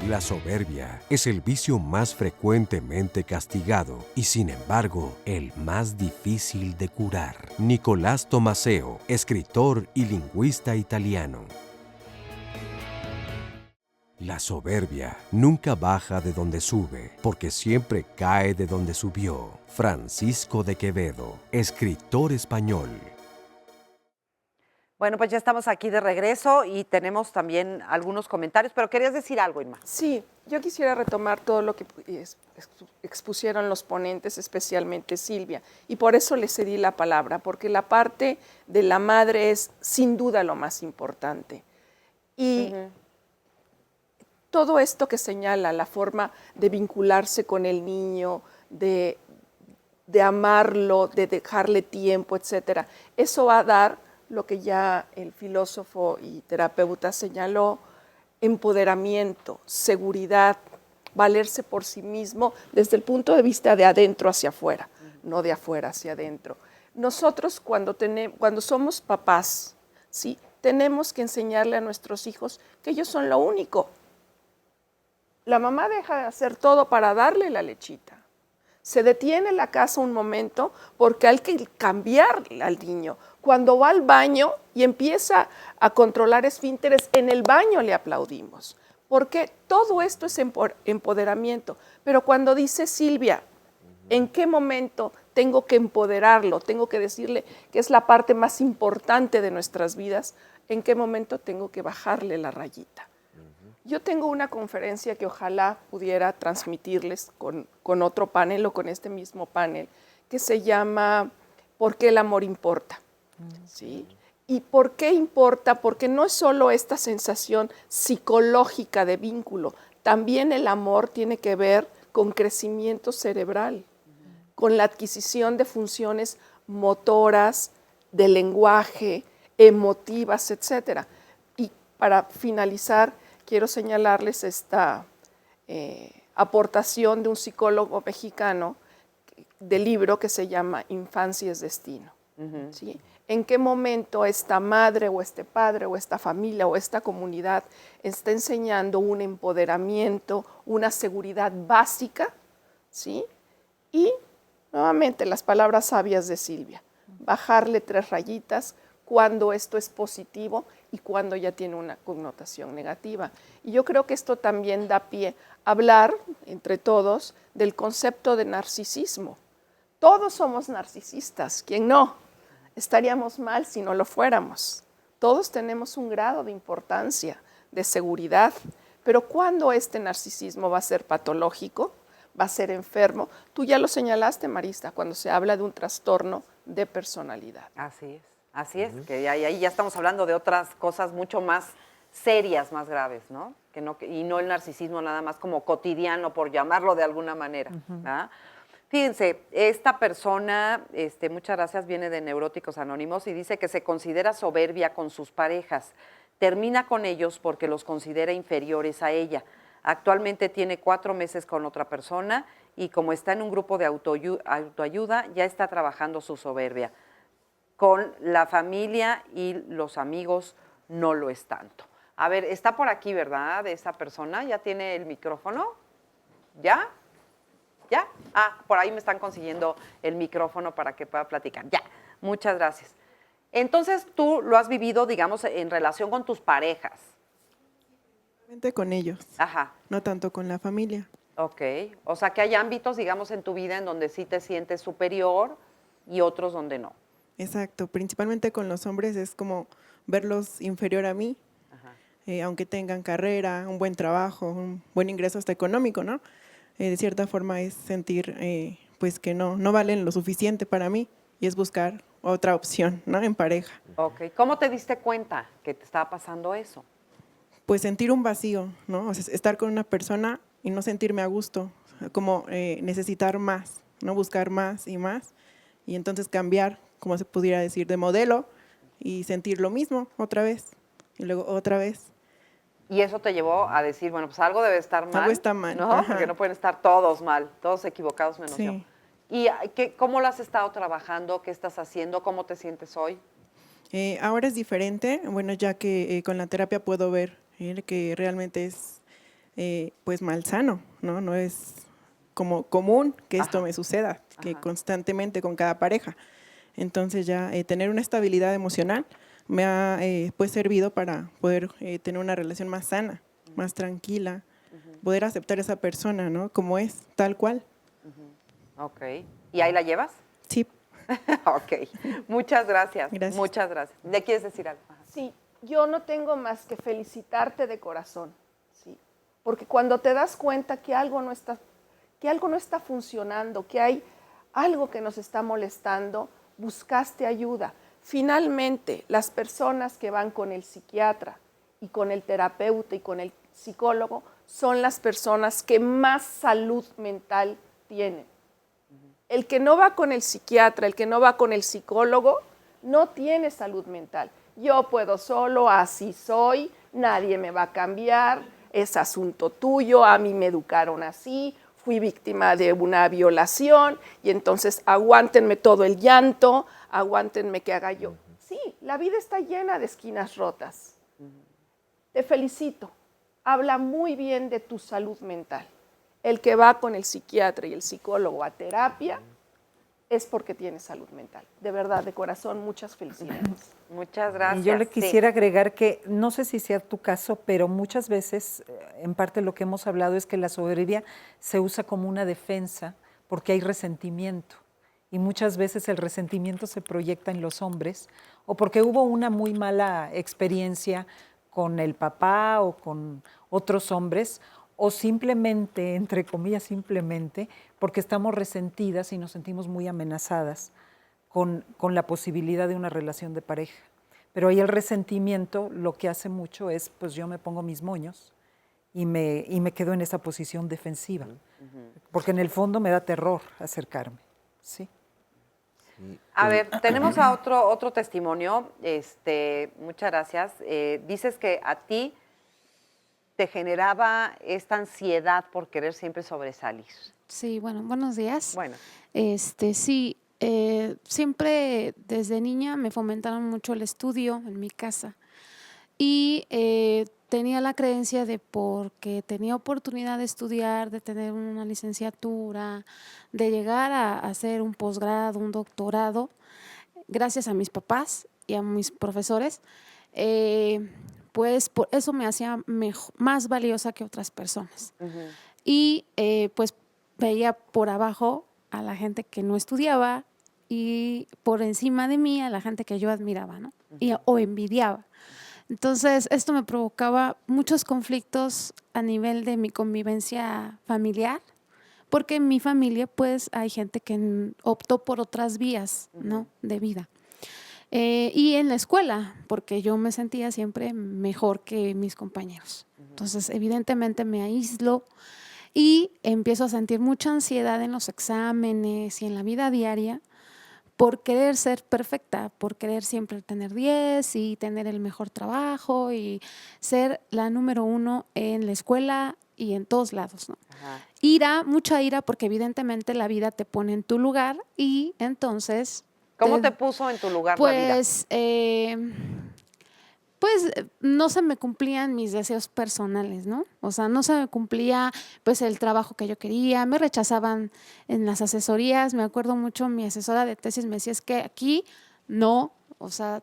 La soberbia es el vicio más frecuentemente castigado y, sin embargo, el más difícil de curar. Nicolás Tomaseo, escritor y lingüista italiano. La soberbia nunca baja de donde sube, porque siempre cae de donde subió. Francisco de Quevedo, escritor español.
Bueno, pues ya estamos aquí de regreso y tenemos también algunos comentarios, pero querías decir algo, Irma.
Sí, yo quisiera retomar todo lo que expusieron los ponentes, especialmente Silvia, y por eso le cedí la palabra, porque la parte de la madre es sin duda lo más importante. Y todo esto que señala, la forma de vincularse con el niño, de amarlo, de dejarle tiempo, etcétera, eso va a dar lo que ya el filósofo y terapeuta señaló: empoderamiento, seguridad, valerse por sí mismo desde el punto de vista de adentro hacia afuera, no de afuera hacia adentro. Nosotros cuando somos papás, ¿sí?, tenemos que enseñarle a nuestros hijos que ellos son lo único. La mamá deja de hacer todo para darle la lechita. Se detiene la casa un momento porque hay que cambiar al niño. Cuando va al baño y empieza a controlar esfínteres, en el baño le aplaudimos, porque todo esto es empoderamiento. Pero cuando dice Silvia, ¿en qué momento tengo que empoderarlo? Tengo que decirle que es la parte más importante de nuestras vidas. ¿En qué momento tengo que bajarle la rayita? Yo tengo una conferencia que ojalá pudiera transmitirles con otro panel o con este mismo panel, que se llama ¿Por qué el amor importa? ¿Sí? ¿Y por qué importa? Porque no es solo esta sensación psicológica de vínculo, también el amor tiene que ver con crecimiento cerebral, con la adquisición de funciones motoras, de lenguaje, emotivas, etc. Y para finalizar, quiero señalarles esta aportación de un psicólogo mexicano del libro que se llama Infancia es Destino. ¿Sí? ¿En qué momento esta madre o este padre o esta familia o esta comunidad está enseñando un empoderamiento, una seguridad básica? ¿Sí? Y nuevamente las palabras sabias de Silvia, bajarle 3 rayitas cuando esto es positivo y cuando ya tiene una connotación negativa. Y yo creo que esto también da pie a hablar entre todos del concepto de narcisismo. Todos somos narcisistas, ¿quién no? Estaríamos mal si no lo fuéramos. Todos tenemos un grado de importancia, de seguridad, pero ¿cuándo este narcisismo va a ser patológico? ¿Va a ser enfermo? Tú ya lo señalaste, Marista, cuando se habla de un trastorno de personalidad.
Así es, que ahí ya estamos hablando de otras cosas mucho más serias, más graves, ¿no? Y no el narcisismo nada más como cotidiano, por llamarlo de alguna manera. Fíjense, esta persona, muchas gracias, viene de Neuróticos Anónimos y dice que se considera soberbia con sus parejas. Termina con ellos porque los considera inferiores a ella. Actualmente tiene 4 meses con otra persona y como está en un grupo de autoayuda, ya está trabajando su soberbia. Con la familia y los amigos no lo es tanto. A ver, está por aquí, ¿verdad? De esa persona, ¿ya tiene el micrófono? ¿Ya? ¿Ya? Ah, por ahí me están consiguiendo el micrófono para que pueda platicar. Ya, muchas gracias. Entonces, tú lo has vivido, digamos, en relación con tus parejas.
Con ellos, no tanto con la familia.
Ok, o sea que hay ámbitos, digamos, en tu vida en donde sí te sientes superior y otros donde no.
Exacto, principalmente con los hombres es como verlos inferior a mí, aunque tengan carrera, un buen trabajo, un buen ingreso hasta económico, ¿no? De cierta forma es sentir pues que no valen lo suficiente para mí y es buscar otra opción, ¿no? En pareja.
Ok, ¿cómo te diste cuenta que te estaba pasando eso?
Pues sentir un vacío, ¿no? O sea, estar con una persona y no sentirme a gusto, como necesitar más, ¿no? Buscar más y entonces cambiar, como se pudiera decir, de modelo y sentir lo mismo otra vez y luego otra vez.
Y eso te llevó a decir, bueno, pues algo debe estar mal.
Algo está mal.
¿No? Porque no pueden estar todos mal, todos equivocados menos yo. ¿Y cómo lo has estado trabajando? ¿Qué estás haciendo? ¿Cómo te sientes hoy?
Ahora es diferente, bueno, ya que con la terapia puedo ver que realmente es pues malsano, ¿no? No es como común que esto me suceda, que constantemente con cada pareja. Entonces ya tener una estabilidad emocional me ha pues servido para poder tener una relación más sana, más tranquila, poder aceptar a esa persona, ¿no? Como es, tal cual.
Ok. ¿Y ahí la llevas?
Sí.
Ok. Muchas gracias.
Gracias.
Muchas gracias. ¿Le quieres decir algo?
Sí, yo no tengo más que felicitarte de corazón, ¿sí? Porque cuando te das cuenta que algo no está funcionando, que hay algo que nos está molestando, buscaste ayuda. Finalmente, las personas que van con el psiquiatra y con el terapeuta y con el psicólogo son las personas que más salud mental tienen. El que no va con el psiquiatra, el que no va con el psicólogo, no tiene salud mental. Yo puedo solo, así soy, nadie me va a cambiar, es asunto tuyo, a mí me educaron así, fui víctima de una violación y entonces aguántenme todo el llanto, aguántenme que haga yo. Sí, la vida está llena de esquinas rotas. Te felicito, habla muy bien de tu salud mental. El que va con el psiquiatra y el psicólogo a terapia es porque tiene salud mental. De verdad, de corazón, muchas felicidades.
Muchas gracias.
Y yo le quisiera agregar que, no sé si sea tu caso, pero muchas veces, en parte lo que hemos hablado es que la soberbia se usa como una defensa porque hay resentimiento. Y muchas veces el resentimiento se proyecta en los hombres o porque hubo una muy mala experiencia con el papá o con otros hombres, o simplemente, entre comillas, simplemente, porque estamos resentidas y nos sentimos muy amenazadas con la posibilidad de una relación de pareja. Pero ahí el resentimiento lo que hace mucho es, pues yo me pongo mis moños y me quedo en esa posición defensiva, porque en el fondo me da terror acercarme. ¿Sí?
A ver, tenemos a otro testimonio. Muchas gracias. Dices que a ti te generaba esta ansiedad por querer siempre sobresalir.
Sí, bueno, buenos días.
Bueno.
Sí, siempre desde niña me fomentaron mucho el estudio en mi casa y tenía la creencia de porque tenía oportunidad de estudiar, de tener una licenciatura, de llegar a hacer un posgrado, un doctorado, gracias a mis papás y a mis profesores, pues por eso me hacía más valiosa que otras personas. Y pues veía por abajo a la gente que no estudiaba y por encima de mí a la gente que yo admiraba, ¿no? O envidiaba. Entonces, esto me provocaba muchos conflictos a nivel de mi convivencia familiar, porque en mi familia, pues, hay gente que optó por otras vías, ¿no? De vida. Y en la escuela, porque yo me sentía siempre mejor que mis compañeros. Entonces, evidentemente me aíslo y empiezo a sentir mucha ansiedad en los exámenes y en la vida diaria por querer ser perfecta, por querer siempre tener 10 y tener el mejor trabajo y ser la número 1 en la escuela y en todos lados, ¿no? Ira, mucha ira, porque evidentemente la vida te pone en tu lugar y entonces...
¿Cómo te puso en tu lugar la vida?
Pues no se me cumplían mis deseos personales, ¿no? O sea, no se me cumplía pues el trabajo que yo quería, me rechazaban en las asesorías, me acuerdo mucho, mi asesora de tesis me decía, es que aquí no, o sea,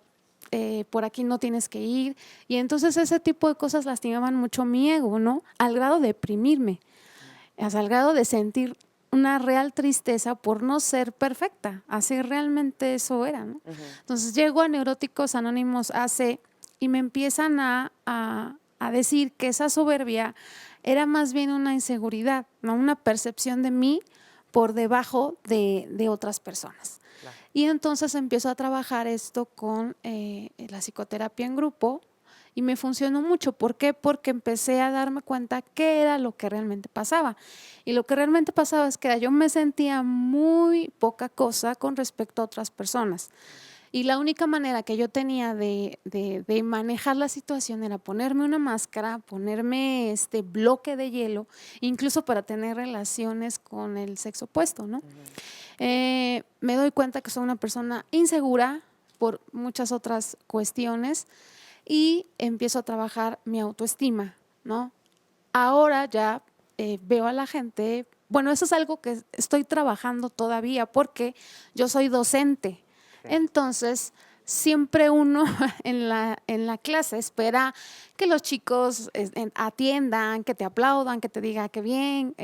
por aquí no tienes que ir, y entonces ese tipo de cosas lastimaban mucho mi ego, ¿no? Al grado de deprimirme, al grado de sentir una real tristeza por no ser perfecta, así realmente eso era, ¿no? Entonces llego a Neuróticos Anónimos AC y me empiezan a decir que esa soberbia era más bien una inseguridad, ¿no? Una percepción de mí por debajo de otras personas. Claro. Y entonces empiezo a trabajar esto con la psicoterapia en grupo y me funcionó mucho. ¿Por qué? Porque empecé a darme cuenta qué era lo que realmente pasaba. Y lo que realmente pasaba es que yo me sentía muy poca cosa con respecto a otras personas. Y la única manera que yo tenía de manejar la situación era ponerme una máscara, ponerme este bloque de hielo, incluso para tener relaciones con el sexo opuesto, ¿no? Me doy cuenta que soy una persona insegura por muchas otras cuestiones y empiezo a trabajar mi autoestima, ¿no? ahora ya veo a la gente, bueno, eso es algo que estoy trabajando todavía porque yo soy docente. Entonces, siempre uno en la clase espera que los chicos atiendan, que te aplaudan, que te digan qué bien,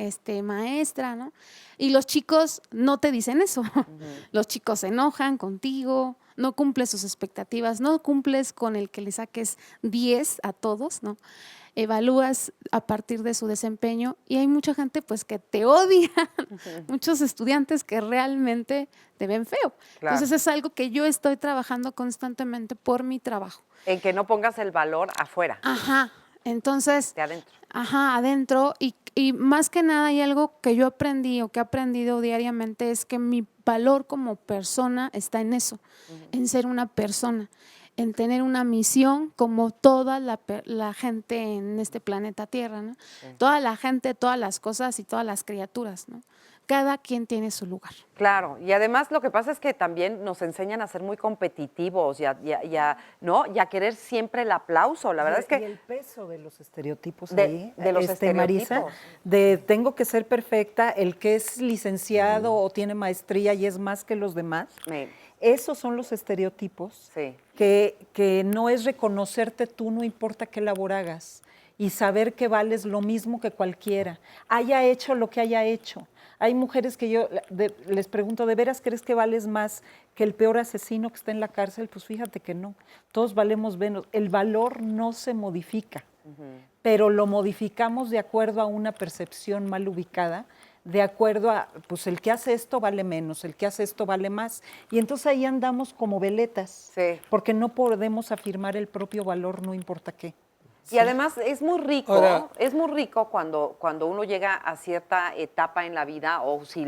maestra, ¿no? Y los chicos no te dicen eso. Los chicos se enojan contigo, no cumples sus expectativas, no cumples con el que le saques 10 a todos, ¿no? Evalúas a partir de su desempeño y hay mucha gente pues que te odia, muchos estudiantes que realmente te ven feo.
Claro.
Entonces es algo que yo estoy trabajando constantemente por mi trabajo.
En que no pongas el valor afuera.
Ajá, entonces...
De adentro.
Ajá, adentro y más que nada hay algo que yo aprendí o que he aprendido diariamente es que mi valor como persona está en eso, en ser una persona, en tener una misión como toda la gente en este planeta Tierra, ¿no? Sí. Toda la gente, todas las cosas y todas las criaturas, ¿no? Cada quien tiene su lugar.
Claro, y además lo que pasa es que también nos enseñan a ser muy competitivos ¿no? Y a querer siempre el aplauso. La verdad es que...
Y el peso de los estereotipos
de los estereotipos.
Marisa, de tengo que ser perfecta, el que es licenciado o tiene maestría y es más que los demás. Esos son los estereotipos que no es reconocerte tú, no importa qué labor hagas, y saber que vales lo mismo que cualquiera, haya hecho lo que haya hecho. Hay mujeres que yo les pregunto, ¿de veras crees que vales más que el peor asesino que está en la cárcel? Pues fíjate que no, todos valemos menos. El valor no se modifica, pero lo modificamos de acuerdo a una percepción mal ubicada, de acuerdo a, pues el que hace esto vale menos, el que hace esto vale más. Y entonces ahí andamos como veletas, porque no podemos afirmar el propio valor, no importa qué.
Y además es muy rico, cuando uno llega a cierta etapa en la vida o si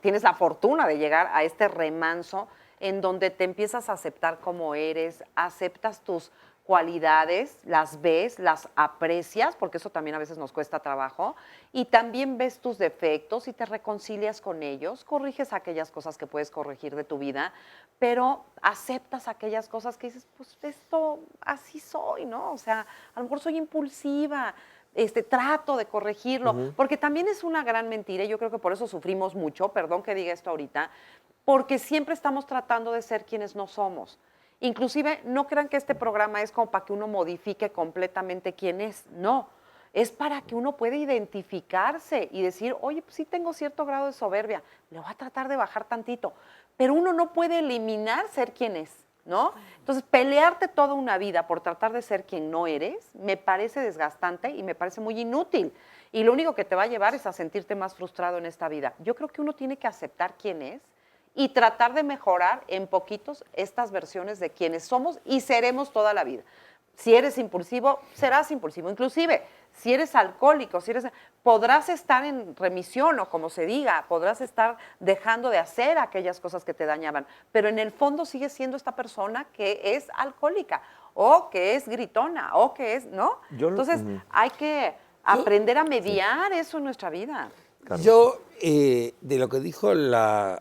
tienes la fortuna de llegar a este remanso en donde te empiezas a aceptar como eres, aceptas tus cualidades, las ves, las aprecias, porque eso también a veces nos cuesta trabajo, y también ves tus defectos y te reconcilias con ellos, corriges aquellas cosas que puedes corregir de tu vida, pero aceptas aquellas cosas que dices, pues esto así soy, ¿no? O sea, a lo mejor soy impulsiva, trato de corregirlo, porque también es una gran mentira, y yo creo que por eso sufrimos mucho, perdón que diga esto ahorita, porque siempre estamos tratando de ser quienes no somos. Inclusive, no crean que este programa es como para que uno modifique completamente quién es, no. Es para que uno pueda identificarse y decir, oye, pues sí tengo cierto grado de soberbia, le voy a tratar de bajar tantito. Pero uno no puede eliminar ser quien es, ¿no? Entonces, pelearte toda una vida por tratar de ser quien no eres, me parece desgastante y me parece muy inútil. Y lo único que te va a llevar es a sentirte más frustrado en esta vida. Yo creo que uno tiene que aceptar quién es y tratar de mejorar en poquitos estas versiones de quienes somos y seremos toda la vida. Si eres impulsivo, serás impulsivo. Inclusive, si eres alcohólico, podrás estar en remisión o como se diga, podrás estar dejando de hacer aquellas cosas que te dañaban, pero en el fondo sigues siendo esta persona que es alcohólica o que es gritona o que es, ¿no? Entonces, hay que aprender a mediar eso en nuestra vida.
Yo, de lo que dijo la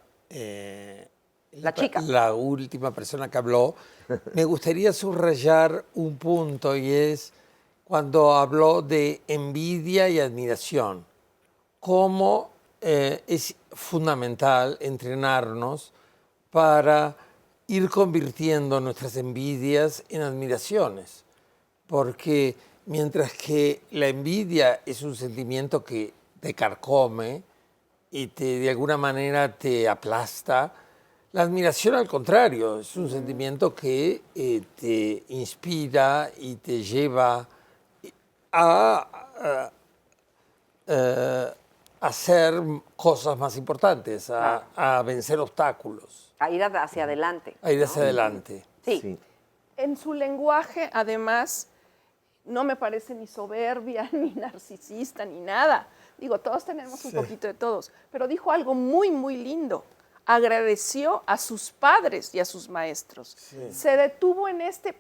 chica,
la última persona que habló, me gustaría subrayar un punto y es cuando habló de envidia y admiración, cómo es fundamental entrenarnos para ir convirtiendo nuestras envidias en admiraciones, porque mientras que la envidia es un sentimiento que te carcome y de alguna manera te aplasta, la admiración al contrario, es un sentimiento que te inspira y te lleva a hacer cosas más importantes, a vencer obstáculos.
A ir hacia adelante.
A ir hacia adelante.
Sí. En su lenguaje, además, no me parece ni soberbia, ni narcisista, ni nada. Digo, todos tenemos un poquito de todos, pero dijo algo muy, muy lindo. Agradeció a sus padres y a sus maestros. Sí. Se detuvo en este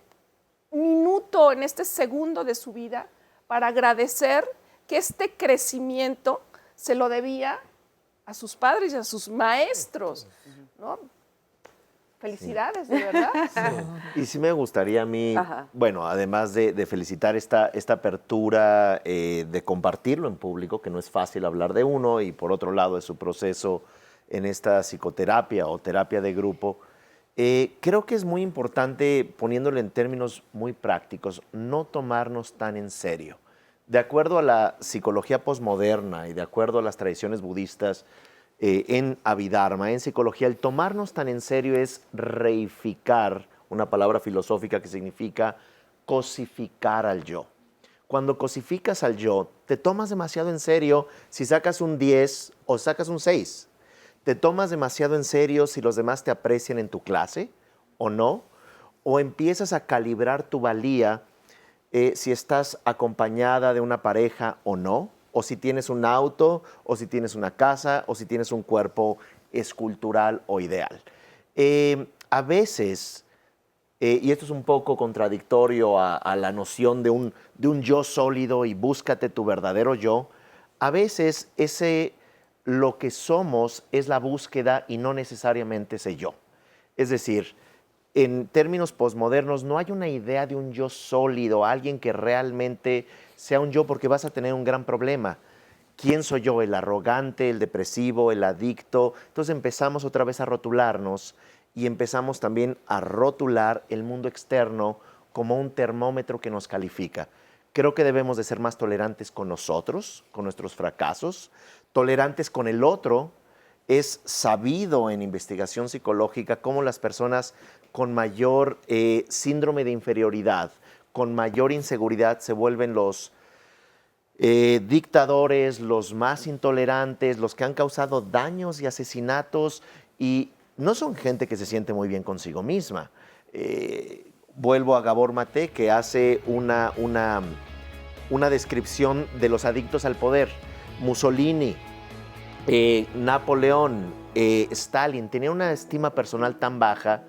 minuto, en este segundo de su vida, para agradecer que este crecimiento se lo debía a sus padres y a sus maestros, ¿no? Felicidades, de verdad.
Y sí me gustaría a mí,
Ajá.
bueno, además de felicitar esta apertura de compartirlo en público, que no es fácil hablar de uno, y por otro lado de su proceso en esta psicoterapia o terapia de grupo, creo que es muy importante, poniéndolo en términos muy prácticos, no tomarnos tan en serio. De acuerdo a la psicología posmoderna y de acuerdo a las tradiciones budistas, en Abhidharma, en psicología, el tomarnos tan en serio es reificar, una palabra filosófica que significa cosificar al yo. Cuando cosificas al yo, te tomas demasiado en serio si sacas un 10 o sacas un 6. Te tomas demasiado en serio si los demás te aprecian en tu clase o no, o empiezas a calibrar tu valía si estás acompañada de una pareja o no, o si tienes un auto, o si tienes una casa, o si tienes un cuerpo escultural o ideal. A veces, y esto es un poco contradictorio a la noción de un yo sólido y búscate tu verdadero yo, a veces lo que somos es la búsqueda y no necesariamente ese yo. Es decir, en términos posmodernos no hay una idea de un yo sólido, alguien que realmente sea un yo, porque vas a tener un gran problema. ¿Quién soy yo? ¿El arrogante, el depresivo, el adicto? Entonces empezamos otra vez a rotularnos y empezamos también a rotular el mundo externo como un termómetro que nos califica. Creo que debemos de ser más tolerantes con nosotros, con nuestros fracasos, tolerantes con el otro. Es sabido en investigación psicológica cómo las personas con mayor síndrome de inferioridad, con mayor inseguridad, se vuelven los dictadores, los más intolerantes, los que han causado daños y asesinatos, y no son gente que se siente muy bien consigo misma. Vuelvo a Gabor Maté, que hace una descripción de los adictos al poder. Mussolini, Napoleón, Stalin, tenían una estima personal tan baja.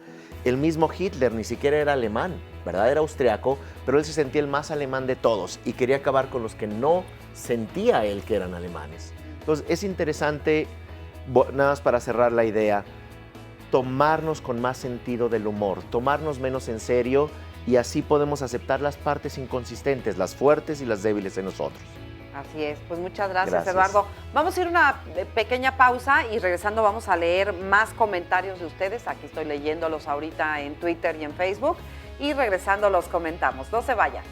El mismo Hitler ni siquiera era alemán, ¿verdad? Era austriaco, pero él se sentía el más alemán de todos y quería acabar con los que no sentía él que eran alemanes. Entonces es interesante, nada más para cerrar la idea, tomarnos con más sentido del humor, tomarnos menos en serio, y así podemos aceptar las partes inconsistentes, las fuertes y las débiles en nosotros.
Así es, pues muchas gracias, Eduardo. Vamos a ir a una pequeña pausa y regresando vamos a leer más comentarios de ustedes. Aquí estoy leyéndolos ahorita en Twitter y en Facebook, y regresando los comentamos. No se vayan.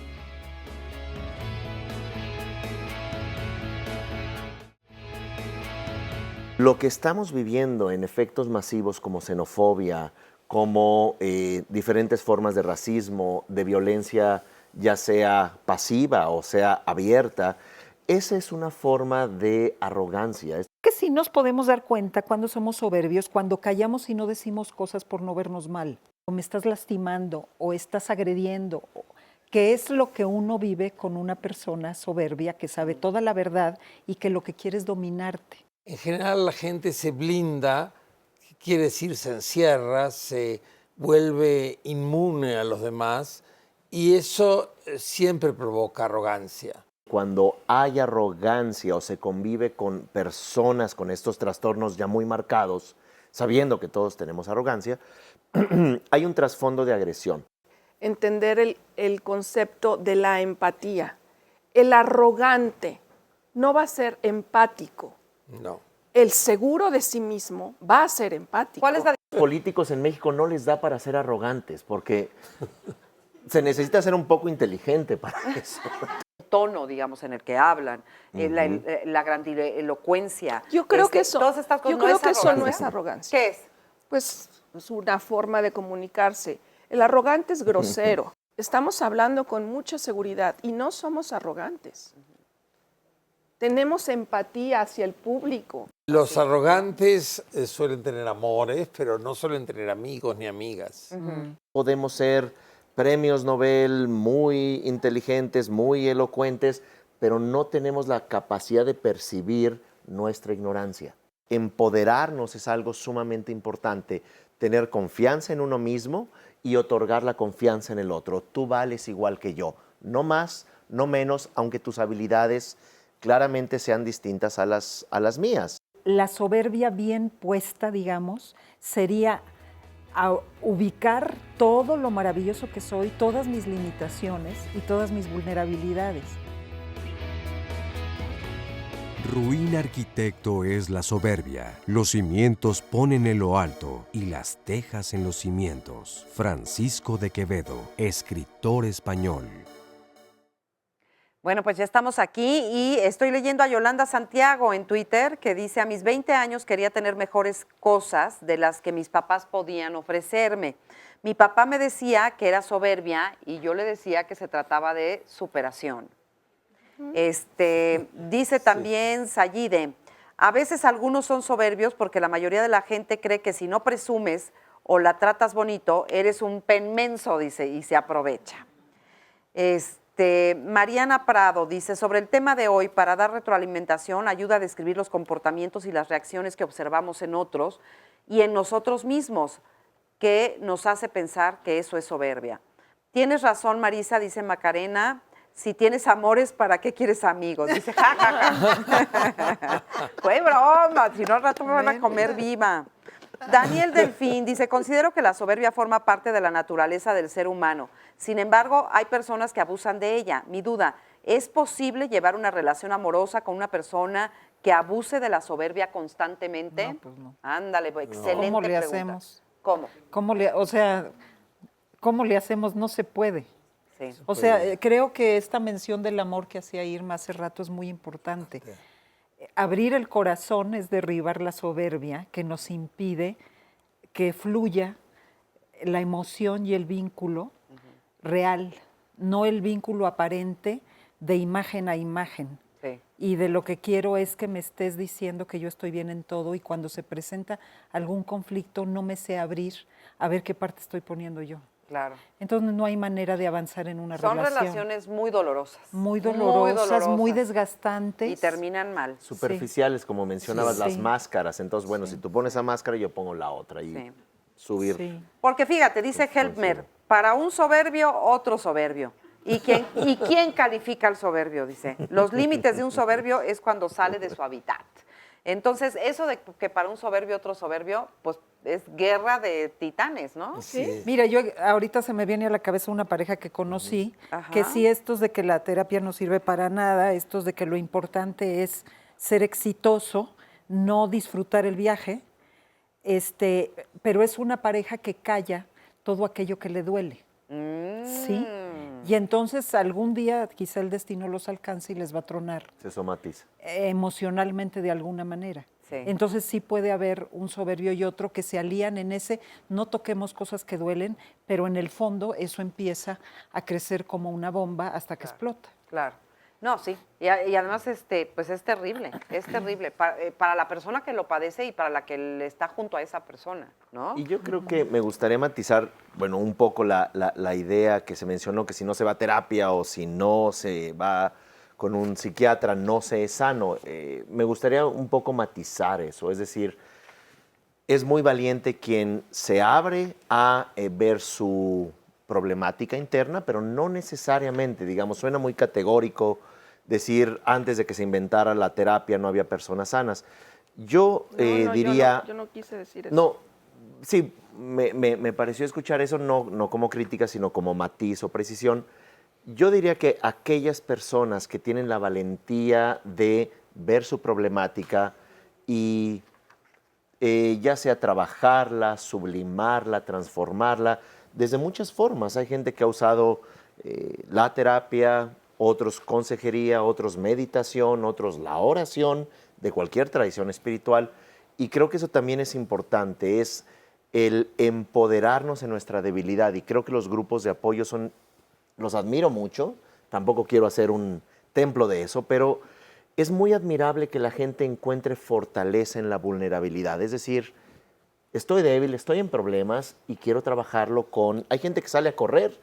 Lo que estamos viviendo en efectos masivos como xenofobia, como diferentes formas de racismo, de violencia, ya sea pasiva o sea abierta, esa es una forma de arrogancia.
Que sí nos podemos dar cuenta cuando somos soberbios, cuando callamos y no decimos cosas por no vernos mal, o me estás lastimando, o estás agrediendo, que es lo que uno vive con una persona soberbia que sabe toda la verdad y que lo que quiere es dominarte.
En general la gente se blinda, quiere decir se encierra, se vuelve inmune a los demás, y eso siempre provoca arrogancia.
Cuando hay arrogancia o se convive con personas con estos trastornos ya muy marcados, sabiendo que todos tenemos arrogancia, hay un trasfondo de agresión.
Entender el concepto de la empatía. El arrogante no va a ser empático.
No.
El seguro de sí mismo va a ser empático.
¿Cuál es la
Los políticos en México no les da para ser arrogantes, porque se necesita ser un poco inteligente para eso.
Tono, digamos, en el que hablan, la grandilocuencia.
Yo creo que eso,
todas estas cosas
yo creo que eso no
arrogancia.
es arrogancia.
¿Qué es?
Pues es una forma de comunicarse. El arrogante es grosero. Estamos hablando con mucha seguridad y no somos arrogantes. Tenemos empatía hacia el público.
Los arrogantes suelen tener amores, pero no suelen tener amigos ni amigas.
Podemos ser premios Nobel muy inteligentes, muy elocuentes, pero no tenemos la capacidad de percibir nuestra ignorancia. Empoderarnos es algo sumamente importante, tener confianza en uno mismo y otorgar la confianza en el otro. Tú vales igual que yo, no más, no menos, aunque tus habilidades claramente sean distintas a las mías.
La soberbia bien puesta, digamos, sería a ubicar todo lo maravilloso que soy, todas mis limitaciones y todas mis vulnerabilidades.
Ruin arquitecto es la soberbia. Los cimientos ponen en lo alto y las tejas en los cimientos. Francisco de Quevedo, escritor español.
Bueno, pues ya estamos aquí y estoy leyendo a Yolanda Santiago en Twitter que dice: a mis 20 años quería tener mejores cosas de las que mis papás podían ofrecerme. Mi papá me decía que era soberbia y yo le decía que se trataba de superación. Dice también Sayide: a veces algunos son soberbios porque la mayoría de la gente cree que si no presumes o la tratas bonito, eres un penmenso, dice, y se aprovecha. Mariana Prado dice: sobre el tema de hoy, para dar retroalimentación, ayuda a describir los comportamientos y las reacciones que observamos en otros y en nosotros mismos, que nos hace pensar que eso es soberbia. Tienes razón, Marisa, dice Macarena. Si tienes amores, ¿para qué quieres amigos? Dice, ja. Fue broma, si no al rato me van a comer viva. Daniel Delfín dice: considero que la soberbia forma parte de la naturaleza del ser humano. Sin embargo, hay personas que abusan de ella. Mi duda, ¿es posible llevar una relación amorosa con una persona que abuse de la soberbia constantemente?
No, pues no.
Ándale, pues, excelente
¿Cómo le
pregunta.
hacemos?
¿Cómo?
¿Cómo le hacemos? No se puede.
Sí.
O sea, creo que esta mención del amor que hacía Irma hace rato es muy importante. Abrir el corazón es derribar la soberbia que nos impide que fluya la emoción y el vínculo real, no el vínculo aparente de imagen a imagen.
Sí.
Y de lo que quiero es que me estés diciendo que yo estoy bien en todo y cuando se presenta algún conflicto no me sé abrir a ver qué parte estoy poniendo yo.
Claro.
Entonces no hay manera de avanzar en una relación.
Son relaciones muy dolorosas.
Muy dolorosas, muy desgastantes.
Y terminan mal.
Superficiales, como mencionabas,
Sí.
las
Sí.
máscaras. Entonces, bueno, si tú pones esa máscara, yo pongo la otra y subir.
Sí.
Porque fíjate, dice Helmer, para un soberbio, otro soberbio. ¿Y quién califica al soberbio? Dice, los límites de un soberbio es cuando sale de su hábitat. Entonces, eso de que para un soberbio, otro soberbio, pues es guerra de titanes, ¿no?
Sí. Mira, yo ahorita se me viene a la cabeza una pareja que conocí, que sí, estos de que la terapia no sirve para nada, estos de que lo importante es ser exitoso, no disfrutar el viaje, pero es una pareja que calla todo aquello que le duele. ¿Sí? Y entonces algún día quizá el destino los alcance y les va a tronar
Se somatiza.
emocionalmente de alguna manera.
Sí.
Entonces sí puede haber un soberbio y otro que se alían en ese, no toquemos cosas que duelen, pero en el fondo eso empieza a crecer como una bomba hasta que explota.
Claro. No, sí. Y además, pues es terrible. Es terrible para la persona que lo padece y para la que le está junto a esa persona, ¿no?
Y yo creo que me gustaría matizar, bueno, un poco la idea que se mencionó, que si no se va a terapia o si no se va con un psiquiatra, no se es sano. Me gustaría un poco matizar eso, es decir, es muy valiente quien se abre a ver su problemática interna, pero no necesariamente, digamos, suena muy categórico decir antes de que se inventara la terapia no había personas sanas. Yo diría...
Yo no quise decir eso.
No, sí, me pareció escuchar eso no como crítica, sino como matiz o precisión. Yo diría que aquellas personas que tienen la valentía de ver su problemática y ya sea trabajarla, sublimarla, transformarla, desde muchas formas. Hay gente que ha usado la terapia, otros consejería, otros meditación, otros la oración de cualquier tradición espiritual. Y creo que eso también es importante, es el empoderarnos en nuestra debilidad. Y creo que los grupos de apoyo los admiro mucho, tampoco quiero hacer un templo de eso, pero es muy admirable que la gente encuentre fortaleza en la vulnerabilidad. Es decir, estoy débil, estoy en problemas y quiero trabajarlo con... Hay gente que sale a correr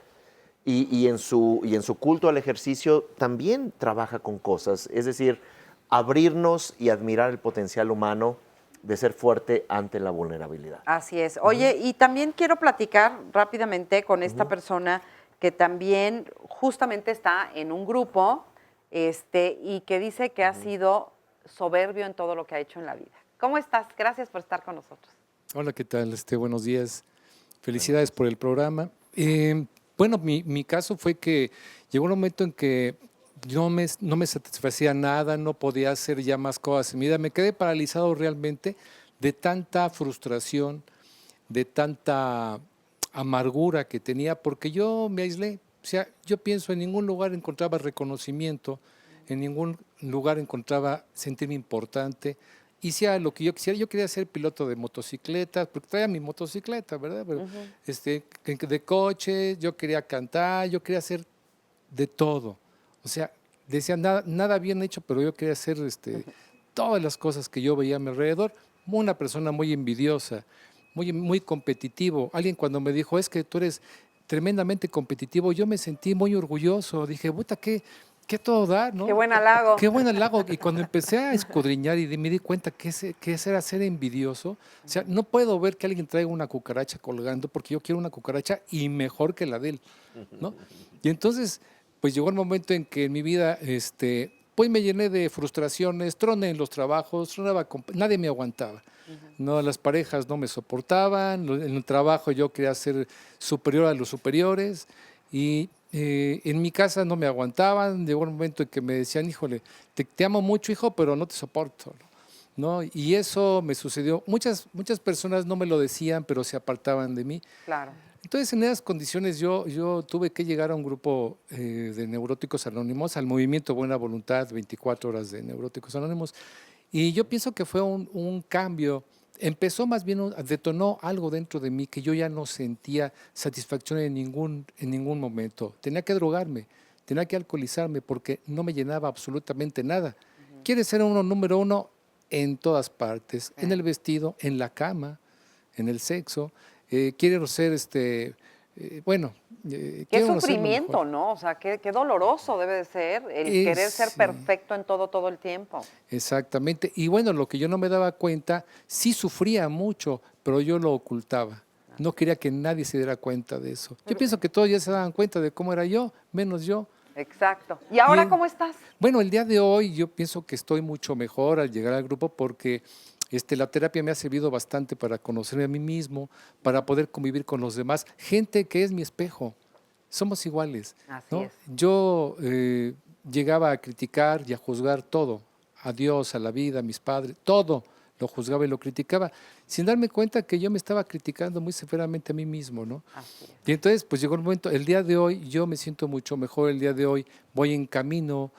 y en su culto al ejercicio también trabaja con cosas. Es decir, abrirnos y admirar el potencial humano de ser fuerte ante la vulnerabilidad.
Así es. Oye, y también quiero platicar rápidamente con esta persona que también justamente está en un grupo y que dice que ha sido soberbio en todo lo que ha hecho en la vida. ¿Cómo estás? Gracias por estar con nosotros.
Hola, ¿qué tal? Buenos días. Felicidades por el programa. Bueno, mi caso fue que llegó un momento en que no me satisfacía nada, no podía hacer ya más cosas en mi vida. Me quedé paralizado realmente de tanta frustración, de tanta amargura que tenía, porque yo me aislé. O sea, yo pienso en ningún lugar encontraba reconocimiento, en ningún lugar encontraba sentirme importante. Hacía lo que yo quisiera. Yo quería ser piloto de motocicletas, porque traía mi motocicleta, ¿verdad? Pero, de coche, yo quería cantar, yo quería hacer de todo. O sea, decía, nada bien hecho, pero yo quería hacer todas las cosas que yo veía a mi alrededor. Una persona muy envidiosa, muy competitivo. Alguien cuando me dijo, es que tú eres tremendamente competitivo, yo me sentí muy orgulloso. Dije, puta, qué todo dar, ¿no?
Qué buen halago.
Qué buen halago. Y cuando empecé a escudriñar y me di cuenta que era ser envidioso, o sea, no puedo ver que alguien traiga una cucaracha colgando porque yo quiero una cucaracha y mejor que la de él, ¿no? Y entonces, pues llegó el momento en que en mi vida, pues me llené de frustraciones, troné en los trabajos, nadie me aguantaba. No, las parejas no me soportaban, en el trabajo yo quería ser superior a los superiores y en mi casa no me aguantaban. Llegó un momento en que me decían, híjole, te amo mucho, hijo, pero no te soporto, ¿no? Y eso me sucedió. Muchas personas no me lo decían, pero se apartaban de mí.
Claro.
Entonces, en esas condiciones yo tuve que llegar a un grupo de Neuróticos Anónimos, al movimiento Buena Voluntad, 24 horas de Neuróticos Anónimos, y yo pienso que fue un cambio. Empezó más bien, detonó algo dentro de mí que yo ya no sentía satisfacción en ningún momento. Tenía que drogarme, tenía que alcoholizarme porque no me llenaba absolutamente nada. Quieres ser número uno en todas partes, en el vestido, en la cama, en el sexo. Quiero ser,
Qué sufrimiento, ¿no? O sea, qué doloroso debe de ser el querer ser perfecto en todo el tiempo.
Exactamente. Y bueno, lo que yo no me daba cuenta, sí sufría mucho, pero yo lo ocultaba. No quería que nadie se diera cuenta de eso. Yo pienso que todos ya se daban cuenta de cómo era yo, menos yo.
Exacto. ¿Y ahora cómo estás?
Bueno, el día de hoy yo pienso que estoy mucho mejor al llegar al grupo porque la terapia me ha servido bastante para conocerme a mí mismo, para poder convivir con los demás. Gente que es mi espejo. Somos iguales, ¿no?
Así es.
Yo llegaba a criticar y a juzgar todo. A Dios, a la vida, a mis padres, todo lo juzgaba y lo criticaba, sin darme cuenta que yo me estaba criticando muy severamente a mí mismo, ¿no?
Así es.
Y entonces, pues llegó el momento, el día de hoy yo me siento mucho mejor, el día de hoy voy en camino,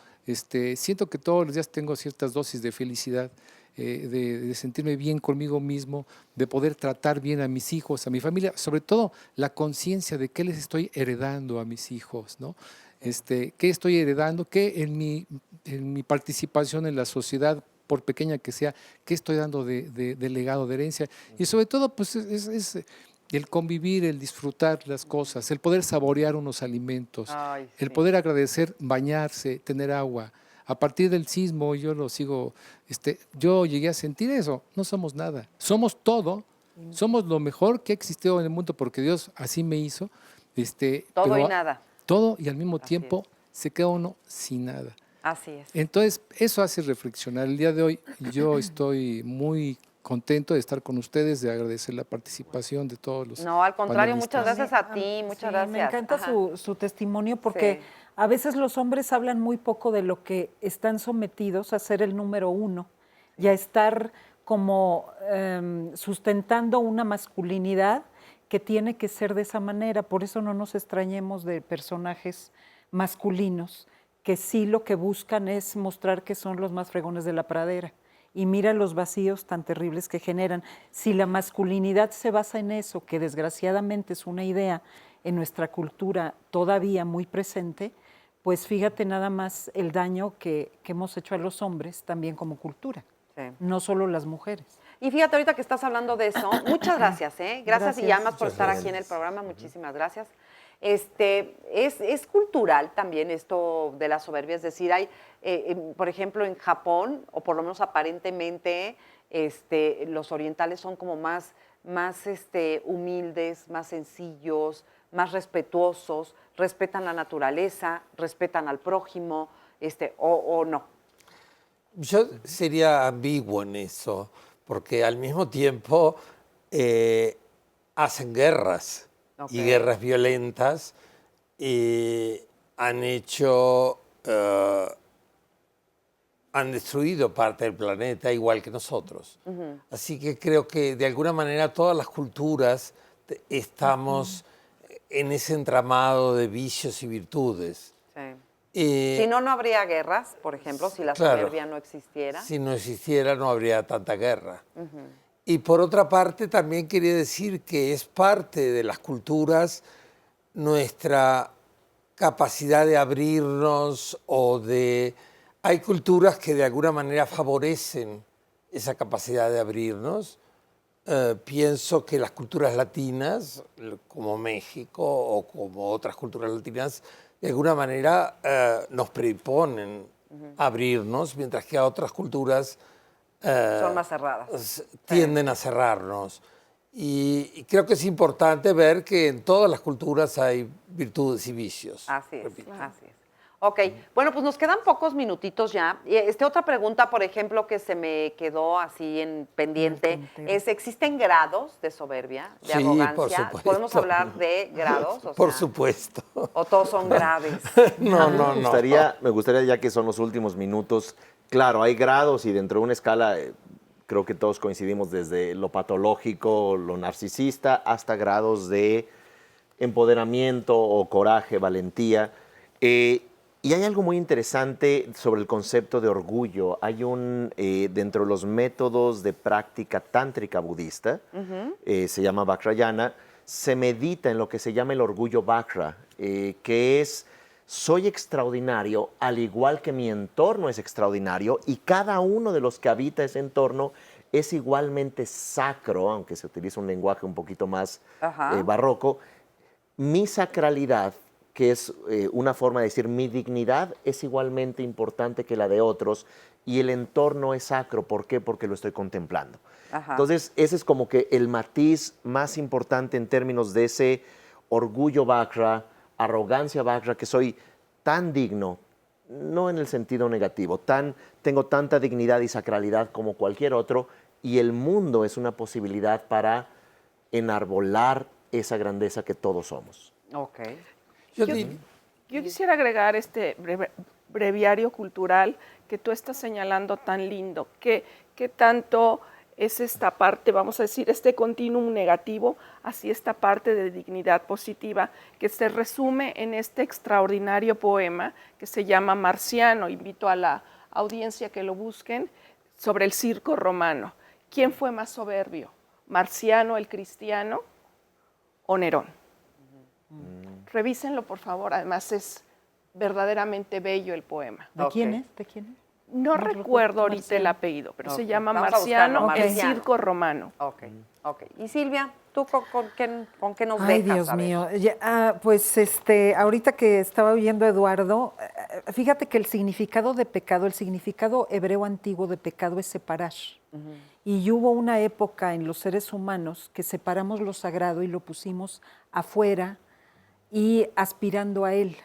siento que todos los días tengo ciertas dosis de felicidad, de sentirme bien conmigo mismo, de poder tratar bien a mis hijos, a mi familia, sobre todo la conciencia de qué les estoy heredando a mis hijos, ¿no? ¿Qué estoy heredando? ¿Qué en mi participación en la sociedad, por pequeña que sea, qué estoy dando de legado, de herencia? Y sobre todo, pues es el convivir, el disfrutar las cosas, el poder saborear unos alimentos, el poder agradecer, bañarse, tener agua. A partir del sismo, yo lo sigo, yo llegué a sentir eso. No somos nada, somos todo, somos lo mejor que ha existido en el mundo porque Dios así me hizo.
Todo y nada.
Todo y al mismo tiempo se queda uno sin nada.
Así es.
Entonces, eso hace reflexionar. El día de hoy yo estoy muy contento de estar con ustedes, de agradecer la participación de todos los
No, al contrario,
panelistas.
muchas gracias a ti, muchas gracias.
Me encanta su testimonio porque
Sí.
a veces los hombres hablan muy poco de lo que están sometidos a ser el número uno y a estar como sustentando una masculinidad que tiene que ser de esa manera. Por eso no nos extrañemos de personajes masculinos que sí lo que buscan es mostrar que son los más fregones de la pradera. Y mira los vacíos tan terribles que generan. Si la masculinidad se basa en eso, que desgraciadamente es una idea en nuestra cultura todavía muy presente, pues fíjate nada más el daño que hemos hecho a los hombres también como cultura, no solo las mujeres.
Y fíjate, ahorita que estás hablando de eso, muchas gracias, ¿eh? Gracias y
Gracias.
llamas por
Muchas
estar
gracias.
aquí en el programa, muchísimas gracias. Es cultural también esto de la soberbia, es decir, hay, por ejemplo, en Japón, o por lo menos aparentemente, los orientales son como más humildes, más sencillos, más respetuosos, respetan la naturaleza, respetan al prójimo, o no.
Yo sería ambiguo en eso, porque al mismo tiempo hacen guerras y guerras violentas, han destruido parte del planeta igual que nosotros. Así que creo que de alguna manera todas las culturas estamos en ese entramado de vicios y virtudes.
Si no, no habría guerras, por ejemplo, si la soberbia no existiera.
Si no existiera, no habría tanta guerra. Y por otra parte, también quería decir que es parte de las culturas nuestra capacidad de abrirnos Hay culturas que de alguna manera favorecen esa capacidad de abrirnos. Pienso que las culturas latinas, como México o como otras culturas latinas, de alguna manera nos predisponen a abrirnos, mientras que a otras culturas
son más cerradas.
Tienden a cerrarnos. Y creo que es importante ver que en todas las culturas hay virtudes y vicios.
Así es, así es. Ok, bueno, pues nos quedan pocos minutitos ya. Otra pregunta, por ejemplo, que se me quedó así en pendiente, es, ¿existen grados de soberbia, de arrogancia?
Por supuesto.
¿Podemos hablar de grados?
Por supuesto.
¿O todos son graves?
No.
Me gustaría, ya que son los últimos minutos, claro, hay grados y dentro de una escala, creo que todos coincidimos desde lo patológico, lo narcisista, hasta grados de empoderamiento o coraje, valentía. Y hay algo muy interesante sobre el concepto de orgullo. Hay dentro de los métodos de práctica tántrica budista, se llama Vajrayana, se medita en lo que se llama el orgullo Vajra, que es, soy extraordinario, al igual que mi entorno es extraordinario, y cada uno de los que habita ese entorno es igualmente sacro, aunque se utiliza un lenguaje un poquito más barroco. Mi sacralidad, que es una forma de decir mi dignidad, es igualmente importante que la de otros, y el entorno es sacro. ¿Por qué? Porque lo estoy contemplando. Entonces, ese es como que el matiz más importante en términos de ese orgullo Vajra, arrogancia Vajra, que soy tan digno, no en el sentido negativo, tengo tanta dignidad y sacralidad como cualquier otro, y el mundo es una posibilidad para enarbolar esa grandeza que todos somos.
Ok.
Yo quisiera agregar este breviario cultural que tú estás señalando tan lindo, que tanto es esta parte, vamos a decir, este continuum negativo hacia esta parte de dignidad positiva, que se resume en este extraordinario poema que se llama Marciano. Invito a la audiencia que lo busquen, sobre el circo romano. ¿Quién fue más soberbio? ¿Marciano el cristiano o Nerón? Revísenlo, por favor. Además, es verdaderamente bello el poema.
¿De quién es? ¿De quién es?
No recuerdo ahorita el apellido, pero se llama Marciano, el circo romano.
Ok. Y Silvia, ¿tú con qué nos dejas?
Ay, Dios mío. Pues ahorita que estaba oyendo a Eduardo, fíjate que el significado de pecado, el significado hebreo antiguo de pecado es separar. Y hubo una época en los seres humanos que separamos lo sagrado y lo pusimos afuera y aspirando a él.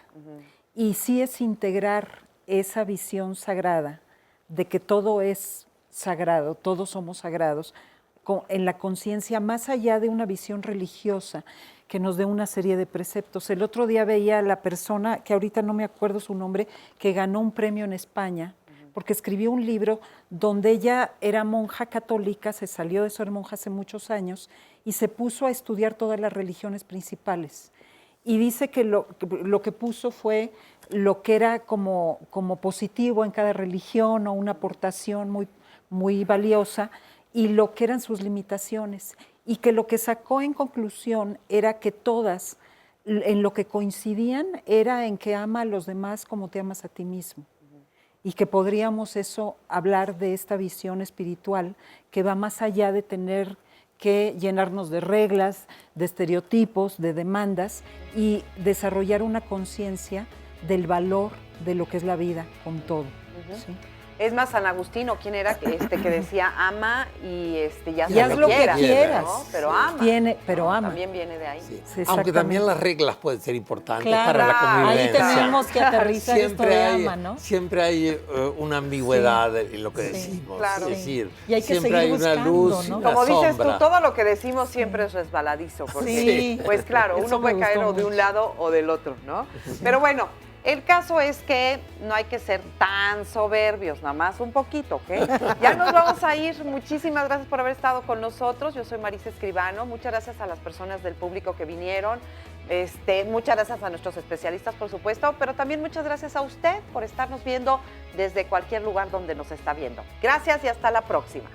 Y sí es integrar esa visión sagrada de que todo es sagrado, todos somos sagrados, en la conciencia más allá de una visión religiosa que nos dé una serie de preceptos. El otro día veía a la persona, que ahorita no me acuerdo su nombre, que ganó un premio en España, porque escribió un libro donde ella era monja católica, se salió de ser monja hace muchos años y se puso a estudiar todas las religiones principales. Y dice que lo que puso fue lo que era como positivo en cada religión o una aportación muy, muy valiosa, y lo que eran sus limitaciones. Y que lo que sacó en conclusión era que todas, en lo que coincidían, era en que ama a los demás como te amas a ti mismo. Y que podríamos hablar de esta visión espiritual que va más allá de tener que llenarnos de reglas, de estereotipos, de demandas, y desarrollar una conciencia del valor de lo que es la vida con todo. ¿Sí?
Es más, San Agustín, ¿o quién era que decía ama y ya
Y haz lo que quieras,
¿no? Pero ama.
Pero ama.
También viene de ahí.
Sí,
Aunque también las reglas pueden ser importantes
Claro,
para la convivencia.
ahí tenemos que aterrizar esto de ama, ¿no?
Siempre hay una ambigüedad en lo que decimos.
Claro.
Es decir,
Y hay que
siempre
seguir
hay una
buscando,
luz,
¿no?
una
Como dices tú,
sombra.
todo lo que decimos siempre es resbaladizo. Porque,
Sí.
pues claro,
Eso
uno
me
puede
gustó
caer o de un
mucho.
lado o del otro, ¿no? Pero bueno, el caso es que no hay que ser tan soberbios, nada más un poquito, ¿ok? Ya nos vamos a ir. Muchísimas gracias por haber estado con nosotros. Yo soy Marisa Escribano. Muchas gracias a las personas del público que vinieron. Muchas gracias a nuestros especialistas, por supuesto, pero también muchas gracias a usted por estarnos viendo desde cualquier lugar donde nos está viendo. Gracias y hasta la próxima.